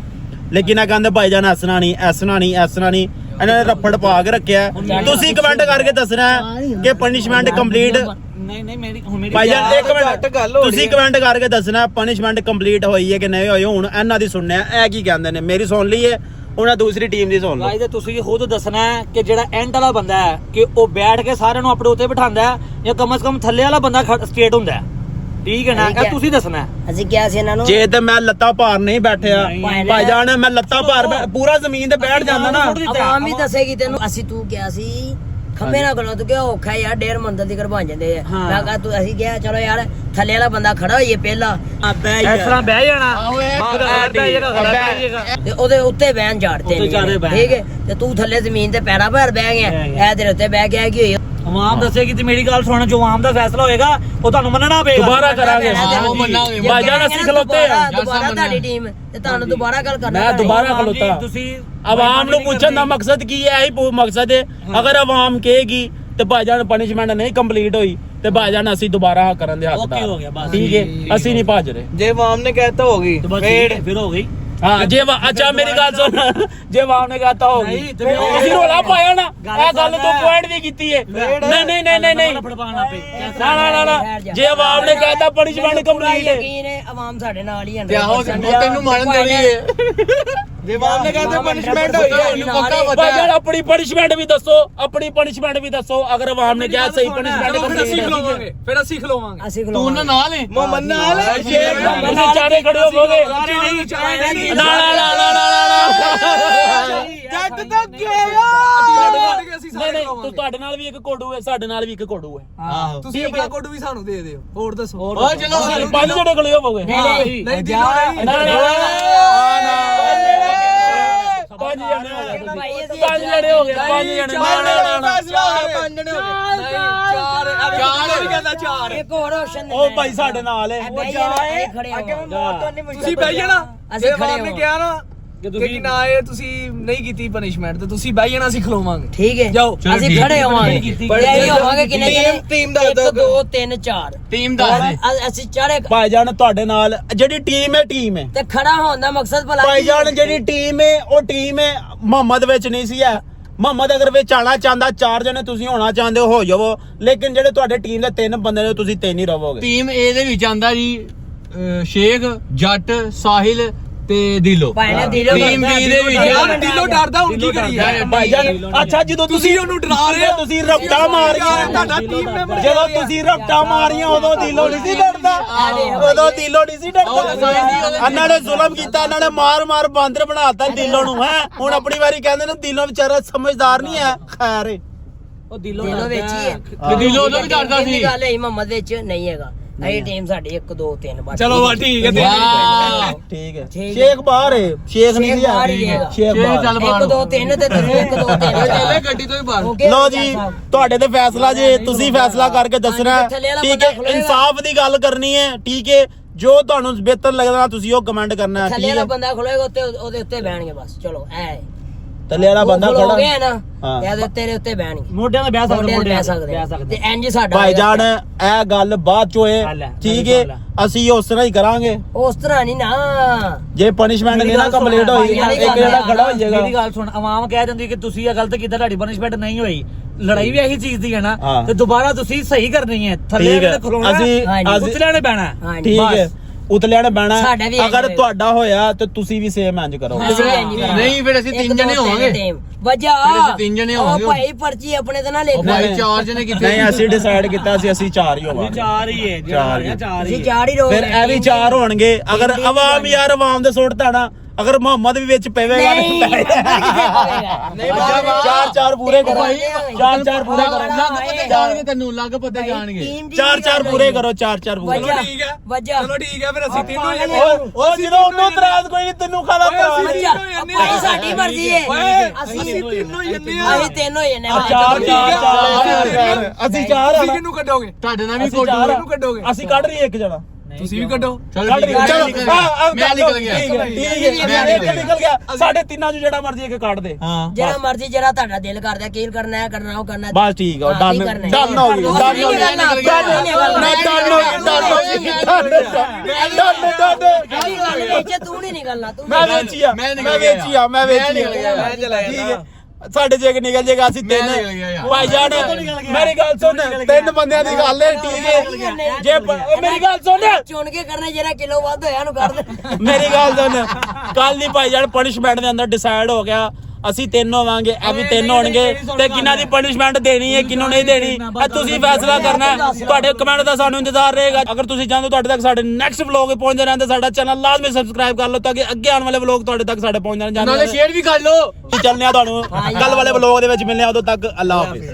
ਲੇਕਿਨ ਇਹ ਕਹਿੰਦੇ ਭਾਈਜਾਨ ਐਸਣਾ ਨਹੀਂ ਇਹਨਾਂ ਨੇ ਰੱਫੜ ਪਾ ਕੇ ਰੱਖਿਆ ਤੁਸੀਂ ਕਮੈਂਟ ਕਰਕੇ ਦੱਸਣਾ ਕਿ ਪਨਿਸ਼ਮੈਂਟ ਕੰਪਲੀਟ ਨਹੀਂ ਮੇਰੀ ਭਾਈਜਾਨ ਇੱਕ ਮਿੰਟ ਤੁਸੀਂ ਕਮੈਂਟ ਕਰਕੇ ਦੱਸਣਾ ਪਨਿਸ਼ਮੈਂਟ ਕੰਪਲੀਟ ਹੋਈ ਹੈ ਕਿ ਨਹੀਂ ਹੋਈ ਹੁਣ ਇਹਨਾਂ ਦੀ ਸੁਣਨਾ ਇਹ ਕੀ ਕਹਿੰਦੇ ਨੇ ਮੇਰੀ ਸੁਣ ਲਈ ਹੈ ਉਹਨਾਂ ਦੂਸਰੀ ਟੀਮ ਦੀ ਸੁਣ ਲਓ ਗਾਇਜ਼ ਤੁਸੀਂ ਖੁਦ ਦੱਸਣਾ ਹੈ ਕਿ ਜਿਹੜਾ ਐਂਡ ਵਾਲਾ ਬੰਦਾ ਹੈ ਕਿ ਉਹ ਬੈਠ ਕੇ ਸਾਰਿਆਂ ਨੂੰ ਆਪਣੇ ਉੱਤੇ ਬਿਠਾਉਂਦਾ ਹੈ ਜਾਂ ਕਮ ਸੇ ਕਮ ਥੱਲੇ ਵਾਲਾ ਬੰਦਾ ਸਟੇਟ ਹੁੰਦਾ ਹੈ ਠੀਕ ਹੈ ਨਾ ਇਹ ਤੁਸੀਂ ਦੱਸਣਾ ਅਸੀਂ ਕਿਹਾ ਸੀ ਇਹਨਾਂ ਨੂੰ ਜੇ ਤੇ ਮੈਂ ਲੱਤਾਂ ਭਾਰ ਨਹੀਂ ਬੈਠਿਆ ਭਾਈਜਾਨ ਮੈਂ ਲੱਤਾਂ ਭਾਰ ਪੂਰਾ ਜ਼ਮੀਨ ਤੇ ਬੈਠ ਜਾਂਦਾ ਨਾ ਆਵਾਮ ਵੀ ਦੱਸੇਗੀ ਤੈਨੂੰ ਅਸੀਂ ਤੂੰ ਕਿਹਾ ਸੀ ਖੰਬੇ ਨਾ ਖਲੋ ਤੂੰ ਕਿਹਾ ਔਖਾ ਯਾਰ 1.5 ਮੰਜ਼ਿਲ ਦੀ ਬਣ ਜਾਂਦੇ ਆ ਮੈਂ ਕਹਾ ਤੂੰ ਅਸੀਂ ਕਿਹਾ ਚਲੋ ਯਾਰ ਥੱਲੇ ਵਾਲਾ ਬੰਦਾ ਖੜਾ ਹੋਈਏ ਪਹਿਲਾਂ ਇਸ ਤਰ੍ਹਾਂ ਬਹਿ ਜਾਣਾ ਤੇ ਉਹਦੇ ਉੱਤੇ ਬਹਿਣ ਝਾੜਦੇ ਠੀਕ ਹੈ ਤੇ ਤੂੰ ਥੱਲੇ ਜ਼ਮੀਨ ਤੇ ਪੈਰਾਂ ਭਾਰ ਬਹਿ ਗਿਆ ਇਹ ਤੇਰੇ ਉੱਤੇ ਬਹਿ ਗਿਆ ਕੀ ਹੋਈ ਆਵਾਮ ਦੱਸੇਗੀ ਤੇ ਮੇਰੀ ਗੱਲ ਸੁਣ ਜੋ ਆਵਾਮ ਦਾ ਫੈਸਲਾ ਹੋਏਗਾ ਉਹ ਤੁਹਾਨੂੰ ਮੰਨਣਾ ਪਏਗਾ ਦੁਬਾਰਾ ਕਰਾਂਗੇ ਉਹ ਮੰਨਾਂਗੇ ਭਾਈਜਾਨ ਅਸੀਂ ਖਲੋਤੇ ਆ ਦੁਬਾਰਾ ਤੁਹਾਡੀ ਟੀਮ ਤੇ ਤੁਹਾਨੂੰ ਦੁਬਾਰਾ ਗੱਲ ਕਰਨਾ ਮੈਂ ਦੁਬਾਰਾ ਖਲੋਤਾ ਤੁਸੀਂ ਆਵਾਮ ਨੂੰ ਪੁੱਛਣ ਦਾ ਮਕਸਦ ਕੀ ਹੈ ਇਹੀ ਮਕਸਦ ਹੈ ਅਗਰ ਆਵਾਮ ਕਹੇਗੀ ਤੇ ਭਾਈਜਾਨ ਪਨਿਸ਼ਮੈਂਟ ਨਹੀਂ ਕੰਪਲੀਟ ਹੋਈ ਤੇ ਭਾਈਜਾਨ ਅਸੀਂ ਦੁਬਾਰਾ ਕਰਨ ਦੇ ਹੱਕਦਾਰ ਹੋ ਗਿਆ ਬਸ ਠੀਕ ਹੈ ਅਸੀਂ ਨਹੀਂ ਭੱਜ ਰਹੇ ਜੇ ਆਵਾਮ ਨੇ ਕਹਿਤਾ ਹੋਗੀ ਫਿਰ ਹੋ ਗਈ ਹਾਂ ਜੇ ਅੱਛਾ ਮੇਰੀ ਗੱਲ ਸੁਣ ਜੇ ਆਵਾਮ ਨੇ ਕਹਤਾ ਹੋਗੀ ਤੁਸੀਂ ਰੋਲਾ ਪਾਇਆ ਨਾ ਇਹ ਗੱਲ ਤੋਂ ਪੁਆਇੰਟ ਦੀ ਕੀਤੀ ਹੈ ਨਹੀਂ ਫੜਵਾਣਾ ਪਏ ਨਾ ਜੇ ਆਵਾਮ ਨੇ ਕਹਤਾ ਪਨਿਸ਼ਮੈਂਟ ਕੰਪਲੀਟ ਹੈ ਯਕੀਨ ਹੈ ਆਵਾਮ ਸਾਡੇ ਨਾਲ ਹੀ ਹੈ ਤੇ ਆਹੋ ਤੈਨੂੰ ਮਾਰਨ ਦੇਣੀ ਹੈ ਜੇ ਆਵਾਮ ਨੇ ਕਹਿੰਦੇ ਪਨਿਸ਼ਮੈਂਟ ਹੋਈ ਹੈ ਉਹਨੂੰ ਪੱਕਾ ਪਤਾ ਭਾਈਜਾਨ ਆਪਣੀ ਪਨਿਸ਼ਮੈਂਟ ਵੀ ਦੱਸੋ ਅਗਰ ਆਵਾਮ ਨੇ ਕਿਹਾ ਸਹੀ ਪਨਿਸ਼ਮੈਂਟ ਕੰਪਲੀਟ ਫਿਰ ਅਸੀਂ ਖਲੋਵਾਂਗੇ ਅਸੀਂ ਤੂੰ ਖਲੋਵਾਂਗੇ ਉਹਨਾਂ ਨਾਲ ਹੈ ਮੁਹੰਮਦ ਨਾਲ ਤੁਸੀਂ ਚਾਰੇ ਖੜੇ ਹੋਵੋਗੇ ਨਾ ਜੱਟ ਤਾਂ ਗਿਆ ਨਹੀਂ ਤੁਹਾਡੇ ਨਾਲ ਵੀ ਇੱਕ ਕੋਡੂ ਹੈ ਸਾਡੇ ਨਾਲ ਵੀ ਇੱਕ ਕੋਡੂ ਹੈ ਤੁਸੀਂ ਆਪਣਾ ਕੋਡ ਵੀ ਸਾਨੂੰ ਦੇ ਦਿਓ ਹੋਰ ਦੱਸੋ ਓ ਚਲੋ ਪੰਜ ਜਣੇ ਖੜੇ ਹੋਵੋਗੇ ਨਹੀਂ ਪੰਜ ਜਣੇ ਹੋ ਗਏ ਚਾਰ ਇੱਕ ਹੋਰ ਆਪਸ਼ਨ ਉਹ ਭਾਈ ਸਾਡੇ ਨਾਲ ਹੈ ਤੁਸੀਂ ਬਹਿ ਜਾਣਾ ਅਸੀਂ ਅਸੀਂ ਖੜੇ ਨੇ ਕਿਹਾ ਨਾ ਕਿ ਨਾ ਇਹ ਤੁਸੀਂ ਨਹੀਂ ਕੀਤੀ ਪਨਿਸ਼ਮੈਂਟ ਤੇ ਤੁਸੀਂ ਬਹਿ ਜਾਣਾ ਅਸੀਂ ਖਲੋਵਾਂਗੇ ਠੀਕ ਹੈ ਜਾਓ ਅਸੀਂ ਖੜੇ ਹੋਵਾਂਗੇ ਇਹ ਹੋਵਾਂਗੇ ਕਿੰਨੇ ਜਣੇ ਟੀਮ ਦਾ 1 2 3 4 ਟੀਮ ਦੱਸ ਦੇ ਅਸੀਂ ਚਾਰੇ ਭਾਈਜਾਨ ਤੁਹਾਡੇ ਨਾਲ ਜਿਹੜੀ ਟੀਮ ਹੈ ਤੇ ਖੜਾ ਹੋਣ ਦਾ ਮਕਸਦ ਭਲਾ ਭਾਈਜਾਨ ਜਿਹੜੀ ਟੀਮ ਹੈ ਉਹ ਟੀਮ ਹੈ ਮੁਹੰਮਦ ਵਿੱਚ ਨਹੀਂ ਸੀ ਹੈ ਮੁਹੰਮਦ ਅਗਰ ਵਿੱਚ ਆਣਾ ਚਾਹੁੰਦਾ 4 ਜਣੇ ਤੁਸੀਂ ਹੋਣਾ ਚਾਹੁੰਦੇ ਹੋ ਜਾਵੋ ਲੇਕਿਨ ਜਿਹੜੇ ਤੁਹਾਡੇ ਟੀਮ ਦੇ 3 ਬੰਦੇ ਨੇ ਤੁਸੀਂ 3 ਹੀ ਰਹੋਗੇ ਟੀਮ ਏ ਦੇ ਵਿੱਚ ਆਂਦਾ ਜੀ ਸ਼ੇਖ ਜੱਟ ਸਾਹਿਲ ਤੇ ਦਿਲੋ ਭਾਈਨੇ ਦਿਲੋਂ ਟੀਮ ਬੀ ਦੇ ਵਿੱਚ ਦਿਲੋਂ ਡਰਦਾ ਹੁਣ ਕੀ ਕਰੀਏ ਭਾਈਜਾਨ ਅੱਛਾ ਜਦੋਂ ਤੁਸੀਂ ਉਹਨੂੰ ਡਰਾ ਰਹੇ ਹੋ ਤੁਸੀਂ ਰਫਟਾ ਮਾਰੀਆਂ ਤੁਹਾਡਾ ਟੀਮ ਮੈਂਬਰ ਜਦੋਂ ਤੁਸੀਂ ਰਫਟਾ ਮਾਰੀਆਂ ਉਦੋਂ ਦਿਲੋਂ ਨਹੀਂ ਸੀ ਡਰਦਾ ਉਦੋਂ ਦਿਲੋਂ ਨਹੀਂ ਸੀ ਡਰਦਾ ਇਹਨਾਂ ਨੇ ਜ਼ੁਲਮ ਕੀਤਾ ਇਹਨਾਂ ਨੇ ਮਾਰ ਬਾਂਦਰ ਬਣਾਤਾ ਦਿਲੋਂ ਨੂੰ ਹੈ ਹੁਣ ਆਪਣੀ ਵਾਰੀ ਕਹਿੰਦੇ ਨੇ ਦਿਲੋਂ ਵਿਚਾਰਾ ਸਮਝਦਾਰ ਨਹੀਂ ਹੈ ਖੈਰ ਉਹ ਦਿਲੋਂ ਵਿੱਚ ਹੀ ਹੈ ਤੇ ਦਿਲੋ ਉਦੋਂ ਵੀ ਡਰਦਾ ਸੀ ਗੱਲ ਹੈ ਮੁਹੰਮਦ ਵਿੱਚ ਨਹੀਂ ਹੈਗਾ ਇਹ ਟੀਮ ਸਾਡੀ 1 2 3 ਬਸ ਚਲੋ ਵਾ ਠੀਕ ਹੈ ਠੀਕ ਹੈ ਸ਼ੇਖ ਬਾਹਰ ਹੈ ਸ਼ੇਖ ਨਹੀਂ ਸੀ ਸ਼ੇਖ ਬਾਹਰ ਚੱਲ 1 2 3 ਤੇ ਤੁਸੀਂ 1 2 3 ਚੱਲੇ ਗੱਡੀ ਤੋਂ ਹੀ ਬਾਹਰ ਲੋ ਜੀ ਤੁਹਾਡੇ ਤੇ ਫੈਸਲਾ ਜੇ ਤੁਸੀਂ ਫੈਸਲਾ ਕਰਕੇ ਦੱਸਣਾ ਠੀਕ ਹੈ ਇਨਸਾਫ ਦੀ ਗੱਲ ਕਰਨੀ ਹੈ ਠੀਕ ਹੈ ਜੋ ਤੁਹਾਨੂੰ ਬਿਹਤਰ ਲੱਗਦਾ ਤੁਸੀਂ ਉਹ ਕਮੈਂਟ ਕਰਨਾ ਹੈ ਥੱਲੇ ਠੀਕ ਵਾਲਾ ਹੈ ਬੰਦਾ ਖਲੋਏਗਾ ਉੱਤੇ ਉਹਦੇ ਉੱਤੇ ਬਹਿਣਗੇ ਬਸ ਚਲੋ ਐ ਥੱਲੇ ਵਾਲਾ ਬੰਦਾ ਖੜਾ ਗਿਆ ਖੜਾ ਨਾ ਇਹਦੇ ਤੇਰੇ ਉੱਤੇ ਬਹਿਣਗੇ ਮੋਢਿਆਂ ਤੇ ਬਹਿ ਸਕਦੇ ਤੇ ਇੰਜ ਸਾਡਾ ਭਾਈਜਾਨ ਇਹ ਗੱਲ ਬਾਅਦ ਚ ਹੋਏ ਠੀਕ ਹੈ ਅਸੀਂ ਉਸ ਤਰ੍ਹਾਂ ਹੀ ਕਰਾਂਗੇ ਉਸ ਤਰ੍ਹਾਂ ਨਹੀਂ ਨਾ ਜੇ ਪਨਿਸ਼ਮੈਂਟ ਨਹੀਂ ਨਾ ਕੰਪਲੀਟ ਹੋਈ ਇੱਕ ਜਿਹੜਾ ਖੜਾ ਹੋ ਜਾਏਗਾ ਮੇਰੀ ਗੱਲ ਸੁਣ ਆਵਾਮ ਕਹਿ ਦਿੰਦੀ ਕਿ ਤੁਸੀਂ ਇਹ ਗਲਤ ਕੀਤਾ ਤੁਹਾਡੀ ਪਨਿਸ਼ਮੈਂਟ ਨਹੀਂ ਹੋਈ ਲੜਾਈ ਵੀ ਇਹੀ ਚੀਜ਼ ਦੀ ਹੈ ਨਾ ਤੇ ਦੁਬਾਰਾ ਤੁਸੀਂ ਸਹੀ ਕਰਨੀ ਹੈ ਥੱਲੇ ਤੇ ਖਲੋਣਾ ਅਸੀਂ ਉਤਲਿਆਂ ਨੇ ਬਹਿਣਾ ਠੀਕ ਹੈ ਉਤਲਿਆਂ ਨੇ ਬਹਿਣਾ ਸਾਡਾ ਵੀ ਅਗਰ ਤੁਹਾਡਾ ਹੋਇਆ ਤੇ ਤੁਸੀਂ ਵੀ ਸੇਮ ਇੰਜ ਕਰੋ ਨਹੀਂ ਫਿਰ ਅਸੀਂ 3 ਜਣੇ ਹੋਵਾਂਗੇ ਵਜਾ ਫਿਰ ਅਸੀਂ 3 ਜਣੇ ਹੋਵਾਂਗੇ ਭਾਈ ਪਰਚੀ ਆਪਣੇ ਤੇ ਨਾ ਲਿਖ ਭਾਈ 4 ਜਣੇ ਕਿੱਥੇ ਨਹੀਂ ਅਸੀਂ ਡਿਸਾਈਡ ਕੀਤਾ ਸੀ ਅਸੀਂ 4 ਹੀ ਹੋਵਾਂਗੇ ਚਾਰ ਹੀ ਹੈ ਚਾਰ ਹੀ। ਚਾਰ ਅਸੀਂ ਹੀ ਚਾਰ ਹੀ ਰੋ ਫਿਰ ਇਹ ਵੀ 4 ਹੋਣਗੇ ਅਗਰ ਆਵਾਮ ਯਾਰ ਆਵਾਮ ਦੇ ਸੁੱਟਦਾ ਨਾ ਅਗਰ ਮੁਹੰਮਦ ਵੀ ਵਿੱਚ ਪਵੇਗਾ ਨਹੀਂ ਚਾਰ ਚਾਰ ਪੂਰੇ ਕਰੋ ਚਾਰ ਚਾਰ ਪੂਰੇ ਕਰੋ ਜਾਣਗੇ ਤੈਨੂੰ ਲੱਗ ਪੱਤੇ ਜਾਣਗੇ ਚਾਰ ਚਾਰ ਪੂਰੇ ਕਰੋ ਚਾਰ ਚਾਰ ਪੂਰੇ ਠੀਕ ਹੈ ਵਜਾ ਚਲੋ ਠੀਕ ਹੈ ਫਿਰ ਅਸੀਂ ਤਿੰਨੋਂ ਹੀ ਉਹ ਜਦੋਂ ਉਹਨੂੰ ਇਤਰਾਜ਼ ਕੋਈ ਨਹੀਂ ਤੈਨੂੰ ਕਾਹਦਾ ਵਜਾ ਭਾਈ ਸਾਡੀ ਮਰਜ਼ੀ ਹੈ ਅਸੀਂ ਤਿੰਨੋਂ ਹੀ ਜੰਨੇ ਆ ਅਸੀਂ ਤਿੰਨੋਂ ਹੀ ਨੇ ਚਾਰ ਚਾਰ ਅਸੀਂ ਚਾਰ ਤੁਸੀਂ ਕਿਹਨੂੰ ਕੱਢੋਗੇ ਤੁਹਾਡੇ ਨਾਲ ਵੀ ਅਸੀਂ ਚਾਰ ਕਿਹਨੂੰ ਕੱਢੋਗੇ ਅਸੀਂ ਕੱਢ ਰਹੀ ਇੱਕ ਜਣਾ ਤੁਸੀਂ ਵੀ ਕੱਢੋ ਕੱਢ ਰਹੀ ਚਲੋ ਮੈਂ ਨਿਕਲ ਗਿਆ ਠੀਕ ਹੈ ਇੱਕ ਨਿਕਲ ਗਿਆ ਸਾਡੇ ਤਿੰਨਾਂ ਚੋਂ ਜਿਹੜਾ ਮਰਜ਼ੀ ਇੱਕ ਕੱਢ ਦੇ ਜਿਹੜਾ ਮਰਜ਼ੀ ਜਿਹੜਾ ਤੁਹਾਡਾ ਦਿਲ ਕਰਦਾ ਕੀਲ ਕਰਨਾ ਹੈ ਕਰਨਾ ਉਹ ਕਰਨਾ ਬਸ ਠੀਕ ਆ ਡਨ ਡਨ ਹੋ ਗਈ ਡਨ ਹੋ ਗਈ ਡਨ ਤੂੰ ਨਹੀਂ ਨਿਕਲਣਾ ਤੂੰ ਮੈਂ ਵੇਚੀਆ ਮੈਂ ਵੇਚੀਆ ਠੀਕ ਹੈ ਸਾਡੇ ਜੇ ਨਿਕਲ ਜੇਗਾ ਅਸੀਂ ਤਿੰਨ ਭਾਈ ਜਾਨ ਮੇਰੀ ਗੱਲ ਸੁਣ ਤਿੰਨ ਬੰਦਿਆਂ ਦੀ ਗੱਲ ਹੈ ਠੀਕ ਹੈ ਜੇ ਮੇਰੀ ਗੱਲ ਸੁਣ ਚੁਣ ਕੇ ਕਰਨਾ ਜਿਹੜਾ ਕਿਲੋ ਵੱਧ ਹੋਇਆ ਉਹਨੂੰ ਕਰ ਦੇ ਮੇਰੀ ਗੱਲ ਸੁਣ ਕੱਲ ਦੀ ਭਾਈ ਜਾਨ ਪਨਿਸ਼ਮੈਂਟ ਦੇ ਅੰਦਰ ਡਿਸਾਈਡ ਹੋ ਗਿਆ ਅਸੀਂ ਤਿੰਨ ਹੋਵਾਂਗੇ ਇਹ ਵੀ ਤਿੰਨ ਹੋਣਗੇ ਤੇ ਕਿੰਨਾ ਦੀ ਪਨਿਸ਼ਮੈਂਟ ਦੇਣੀ ਹੈ ਕਿੰਨੂੰ ਨਹੀਂ ਦੇਣੀ ਇਹ ਤੁਸੀਂ ਫੈਸਲਾ ਕਰਨਾ ਹੈ ਤੁਹਾਡੇ ਕਮੈਂਟ ਦਾ ਸਾਨੂੰ ਇੰਤਜ਼ਾਰ ਰਹੇਗਾ ਅਗਰ ਤੁਸੀਂ ਚਾਹੁੰਦੇ ਹੋ ਤੁਹਾਡੇ ਤੱਕ ਸਾਡੇ ਨੈਕਸਟ ਵਲੌਗ ਪਹੁੰਚਦੇ ਰਹਿਣ ਤੇ ਸਾਡਾ ਚੈਨਲ ਲਾਜ਼ਮੀ ਸਬਸਕ੍ਰਾਈਬ ਕਰ ਲਓ ਤਾਂ ਕਿ ਅੱਗੇ ਆਉਣ ਵਾਲੇ ਵਲੌਗ ਤੁਹਾਡੇ ਤੱਕ ਸਾਡੇ ਪਹੁੰਚ ਜਾਣ ਨਾਲੇ ਸ਼ੇਅਰ ਵੀ ਕਰ ਲਓ ਚੱਲਨੇ ਆ ਤੁਹਾਨੂੰ ਕੱਲ ਵਾਲੇ ਵਲੌਗ ਦੇ ਵਿੱਚ ਮਿਲਨੇ ਆ ਉਦੋਂ ਤੱਕ ਅੱਲਾ ਹਾਫਿਜ਼